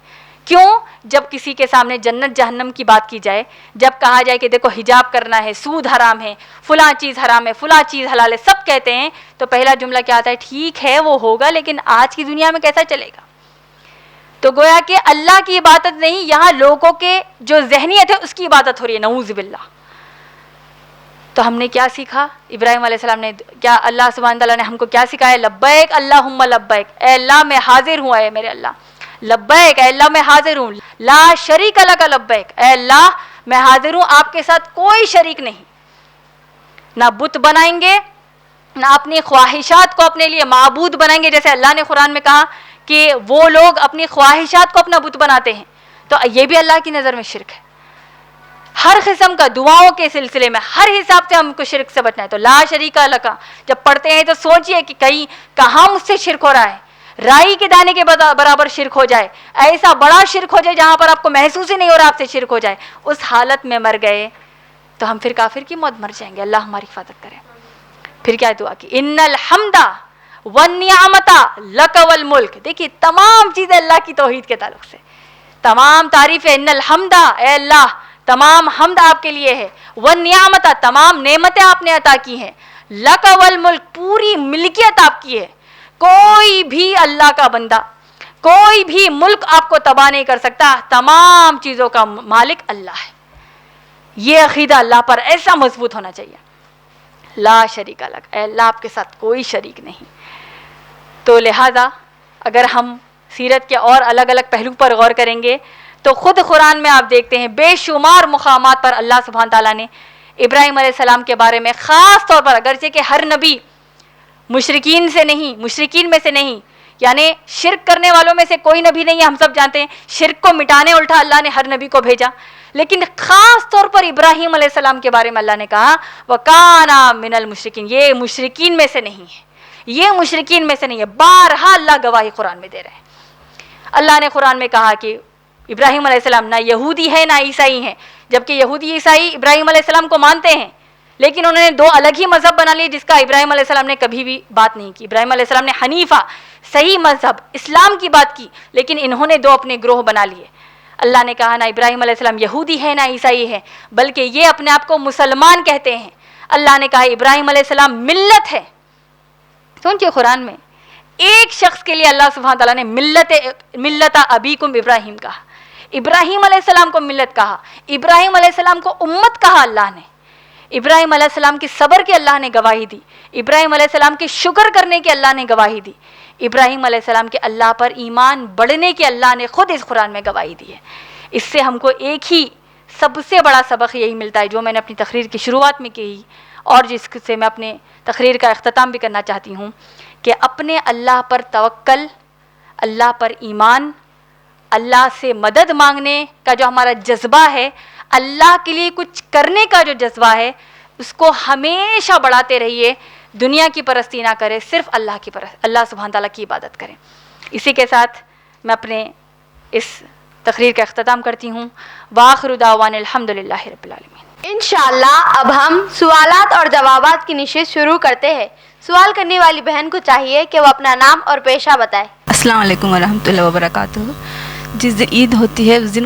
کیوں؟ جب کسی کے سامنے جنت جہنم کی بات کی جائے، جب کہا جائے کہ دیکھو حجاب کرنا ہے، سود حرام ہے، فلاں چیز حرام ہے، فلاں چیز حلال ہے، سب کہتے ہیں، تو پہلا جملہ کیا آتا ہے؟ ٹھیک ہے وہ ہوگا، لیکن آج کی دنیا میں کیسا چلے گا؟ تو گویا کہ اللہ کی عبادت نہیں، یہاں لوگوں کے جو ذہنیت ہے اس کی عبادت ہو رہی ہے. نعوذ باللہ. تو ہم نے کیا سیکھا؟ ابراہیم علیہ السلام نے کیا، اللہ سبحانہ تعالیٰ نے ہم کو کیا سکھایا؟ لبیک اللہم لبیک، اے اللہ میں حاضر ہوں، اے میرے اللہ. لبیک، اے اللہ میں حاضر ہوں. لا شریک لک لبیک، اے اللہ میں حاضر ہوں، آپ کے ساتھ کوئی شریک نہیں. نہ بت بنائیں گے، نہ اپنی خواہشات کو اپنے لیے معبود بنائیں گے. جیسے اللہ نے قرآن میں کہا کہ وہ لوگ اپنی خواہشات کو اپنا بت بناتے ہیں، تو یہ بھی اللہ کی نظر میں شرک ہے. ہر قسم کا دعاؤں کے سلسلے میں ہر حساب سے ہم کو شرک سے بچنا ہے. تو لا شریک لک جب پڑھتے ہیں تو سوچئے کہ کہیں کہاں مجھ سے شرک ہو رہا ہے. رائی کے دانے کے برابر شرک ہو جائے، ایسا بڑا شرک ہو جائے جہاں پر آپ کو محسوس ہی نہیں ہو رہا آپ سے شرک ہو جائے، اس حالت میں مر گئے تو ہم پھر کافر کی موت مر جائیں گے. اللہ ہماری حفاظت کرے. پھر کیا دعا کی؟ ان الحمد والنعمت لک والملک. دیکھیے تمام چیزیں اللہ کی توحید کے تعلق سے، تمام تعریف ہے. ان الحمد، اے اللہ تمام حمد آپ کے لیے ہے. والنعمت، تمام نعمتیں آپ نے عطا کی ہیں. لک والملک، پوری ملکیت آپ کی ہے. کوئی بھی اللہ کا بندہ، کوئی بھی ملک آپ کو تباہ نہیں کر سکتا. تمام چیزوں کا مالک اللہ ہے. یہ عقیدہ اللہ پر ایسا مضبوط ہونا چاہیے. لا شریک لک، اے اللہ آپ کے ساتھ کوئی شریک نہیں. تو لہذا اگر ہم سیرت کے اور الگ الگ پہلو پر غور کریں گے تو خود قرآن میں آپ دیکھتے ہیں بے شمار مقامات پر اللہ سبحانہ تعالیٰ نے ابراہیم علیہ السلام کے بارے میں خاص طور پر، اگرچہ کہ ہر نبی مشرکین میں سے نہیں، یعنی شرک کرنے والوں میں سے کوئی نبی نہیں ہے، ہم سب جانتے ہیں شرک کو مٹانے الٹا اللہ نے ہر نبی کو بھیجا، لیکن خاص طور پر ابراہیم علیہ السلام کے بارے میں اللہ نے کہا وَكَانَ مِنَ الْمُشْرِكِينَ، یہ مشرکین میں سے نہیں ہے، یہ مشرکین میں سے نہیں ہے۔ بارہا اللہ گواہی قرآن میں دے رہے ہیں۔ اللہ نے قرآن میں کہا کہ ابراہیم علیہ السلام نہ یہودی ہے نہ عیسائی ہیں، جبکہ یہودی عیسائی ابراہیم علیہ السلام کو مانتے ہیں، لیکن انہوں نے دو الگ ہی مذہب بنا لیے جس کا ابراہیم علیہ السلام نے کبھی بھی بات نہیں کی۔ ابراہیم علیہ السلام نے حنیفہ صحیح مذہب اسلام کی بات کی، لیکن انہوں نے دو اپنے گروہ بنا لیے۔ اللہ نے کہا نہ ابراہیم علیہ السلام یہودی ہے نہ عیسائی ہے، بلکہ یہ اپنے آپ کو مسلمان کہتے ہیں۔ اللہ نے کہا ابراہیم علیہ السلام ملت ہے۔ سوچئے قرآن میں ایک شخص کے لیے اللہ سبحانہ تعالیٰ نے ملت ابیکم ابراہیم کہا، ابراہیم علیہ السلام کو ملت کہا، ابراہیم علیہ السلام کو امت کہا اللہ نے، ابراہیم علیہ السلام کی صبر کی اللہ نے گواہی دی، ابراہیم علیہ السلام کی شکر کرنے کی اللہ نے گواہی دی، ابراہیم علیہ السلام کے اللہ پر ایمان بڑھنے کی اللہ نے خود اس قرآن میں گواہی دی ہے۔ اس سے ہم کو ایک ہی سب سے بڑا سبق یہی ملتا ہے جو میں نے اپنی تقریر کی شروعات میں کہی اور جس سے میں اپنے تقریر کا اختتام بھی کرنا چاہتی ہوں کہ اپنے اللہ پر توکل، اللہ پر ایمان، اللہ سے مدد مانگنے کا جو ہمارا جذبہ ہے، اللہ کے لیے کچھ کرنے کا جو جذبہ ہے، اس کو ہمیشہ بڑھاتے رہیے۔ دنیا کی پرستی نہ کرے، صرف اللہ سبحانہ تعالیٰ کی عبادت کریں۔ اسی کے ساتھ میں اپنے اس تقریر کا اختتام کرتی ہوں۔ وآخر دعوانا الحمدللہ رب العالمین۔ انشاءاللہ اب ہم سوالات اور جوابات کی نشست شروع کرتے ہیں۔ سوال کرنے والی بہن کو چاہیے کہ وہ اپنا نام اور پیشہ بتائے۔ السلام علیکم ورحمۃ اللہ وبرکاتہ۔ جس دن عید ہوتی ہے اس دن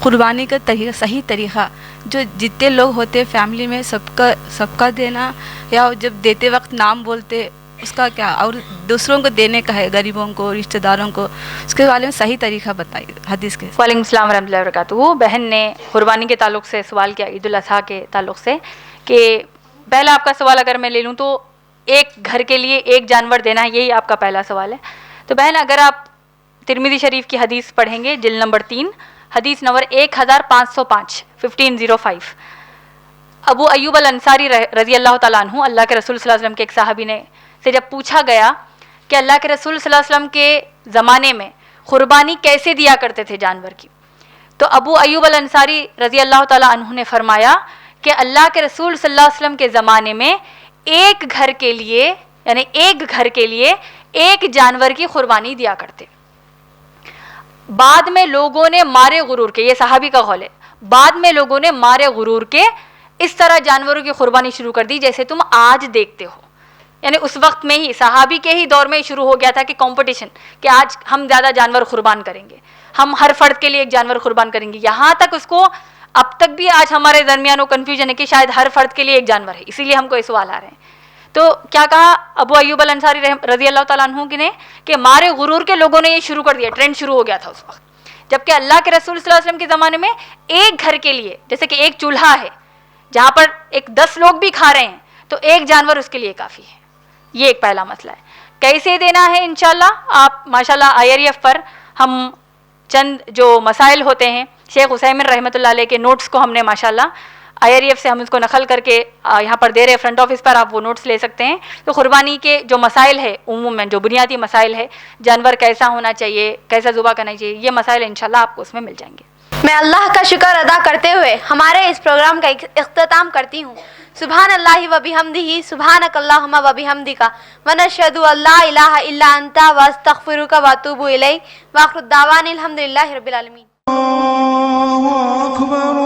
قربانی کا طریقہ، صحیح طریقہ جو جتنے لوگ ہوتے ہیں فیملی میں سب کا دینا، یا جب دیتے وقت نام بولتے اس کا کیا، اور دوسروں کو دینے کا ہے، غریبوں کو، رشتہ داروں کو، اس کے بارے میں صحیح طریقہ بتائیے حدیث کے۔ وعلیکم السلام ورحمۃ اللہ وبرکاتہ۔ وہ بہن نے قربانی کے تعلق سے سوال کیا، عید الاضحیٰ کے تعلق سے، کہ پہلا آپ کا سوال اگر میں لے لوں تو ایک گھر کے لیے ایک جانور دینا ہے، یہی آپ کا پہلا سوال ہے۔ تو بہن اگر آپ ترمذی شریف کی حدیث پڑھیں گے جلد نمبر 3 حدیث نمبر 1505 1505، ابو ایوب الانصاری رضی اللہ تعالیٰ عنہ، اللہ کے رسول صلی اللہ علیہ وسلم کے ایک صحابی نے سے جب پوچھا گیا کہ اللہ کے رسول صلی اللہ علیہ وسلم کے زمانے میں قربانی کیسے دیا کرتے تھے جانور کی، تو ابو ایوب الانصاری رضی اللہ تعالیٰ عنہ نے فرمایا کہ اللہ کے رسول صلی اللہ علیہ وسلم کے زمانے میں ایک گھر کے لیے ایک جانور کی قربانی دیا کرتے۔ بعد میں لوگوں نے مارے غرور کے، یہ صحابی کا قول ہے، بعد میں لوگوں نے مارے غرور کے اس طرح جانوروں کی قربانی شروع کر دی جیسے تم آج دیکھتے ہو، یعنی اس وقت میں ہی صحابی کے ہی دور میں شروع ہو گیا تھا کہ کمپٹیشن، کہ آج ہم زیادہ جانور قربان کریں گے، ہم ہر فرد کے لیے ایک جانور قربان کریں گے، یہاں تک اس کو اب تک بھی آج ہمارے درمیان وہ کنفیوژن ہے کہ شاید ہر فرد کے لیے ایک جانور ہے، اسی لیے ہم کو یہ سوال آ رہے ہیں۔ تو کیا کہا ابو ایوب الانصاری رضی اللہ تعالیٰ عنہ نے کہ مارے غرور کے لوگوں نے یہ شروع کر دیا، ٹرینڈ شروع ہو گیا تھا اس وقت، جبکہ اللہ کے رسول صلی اللہ علیہ وسلم کے زمانے میں ایک گھر کے لیے، جیسے کہ ایک چولہا ہے جہاں پر 10 لوگ بھی کھا رہے ہیں تو ایک جانور اس کے لیے کافی ہے۔ یہ ایک پہلا مسئلہ ہے۔ کیسے دینا ہے انشاءاللہ آپ ماشاءاللہ IREF پر ہم چند جو مسائل ہوتے ہیں شیخ عثیمین رحمۃ اللہ علیہ کے نوٹس کو ہم نے ماشاءاللہ IREF سے ہم اس کو نقل کر کے یہاں پر دے رہے، فرنٹ آفس پر آپ وہ نوٹس لے سکتے ہیں۔ تو قربانی کے جو مسائل ہے عموماً جو بنیادی مسائل ہے، جانور کیسا ہونا چاہیے، کیسا ذبح کرنا چاہیے، یہ مسائل انشاءاللہ آپ کو اس میں مل جائیں گے۔ میں اللہ کا شکر ادا کرتے ہوئے ہمارے اس پروگرام کا اختتام کرتی ہوں۔ سبحان اللہ و بحمدہ، سبحانک اللہم و بحمدک، ونشہد ان لا الہ الا انت واستغفرک واتوب الیک، وآخر الدعوانا الحمدللہ رب العالمین۔ اللہ اکبر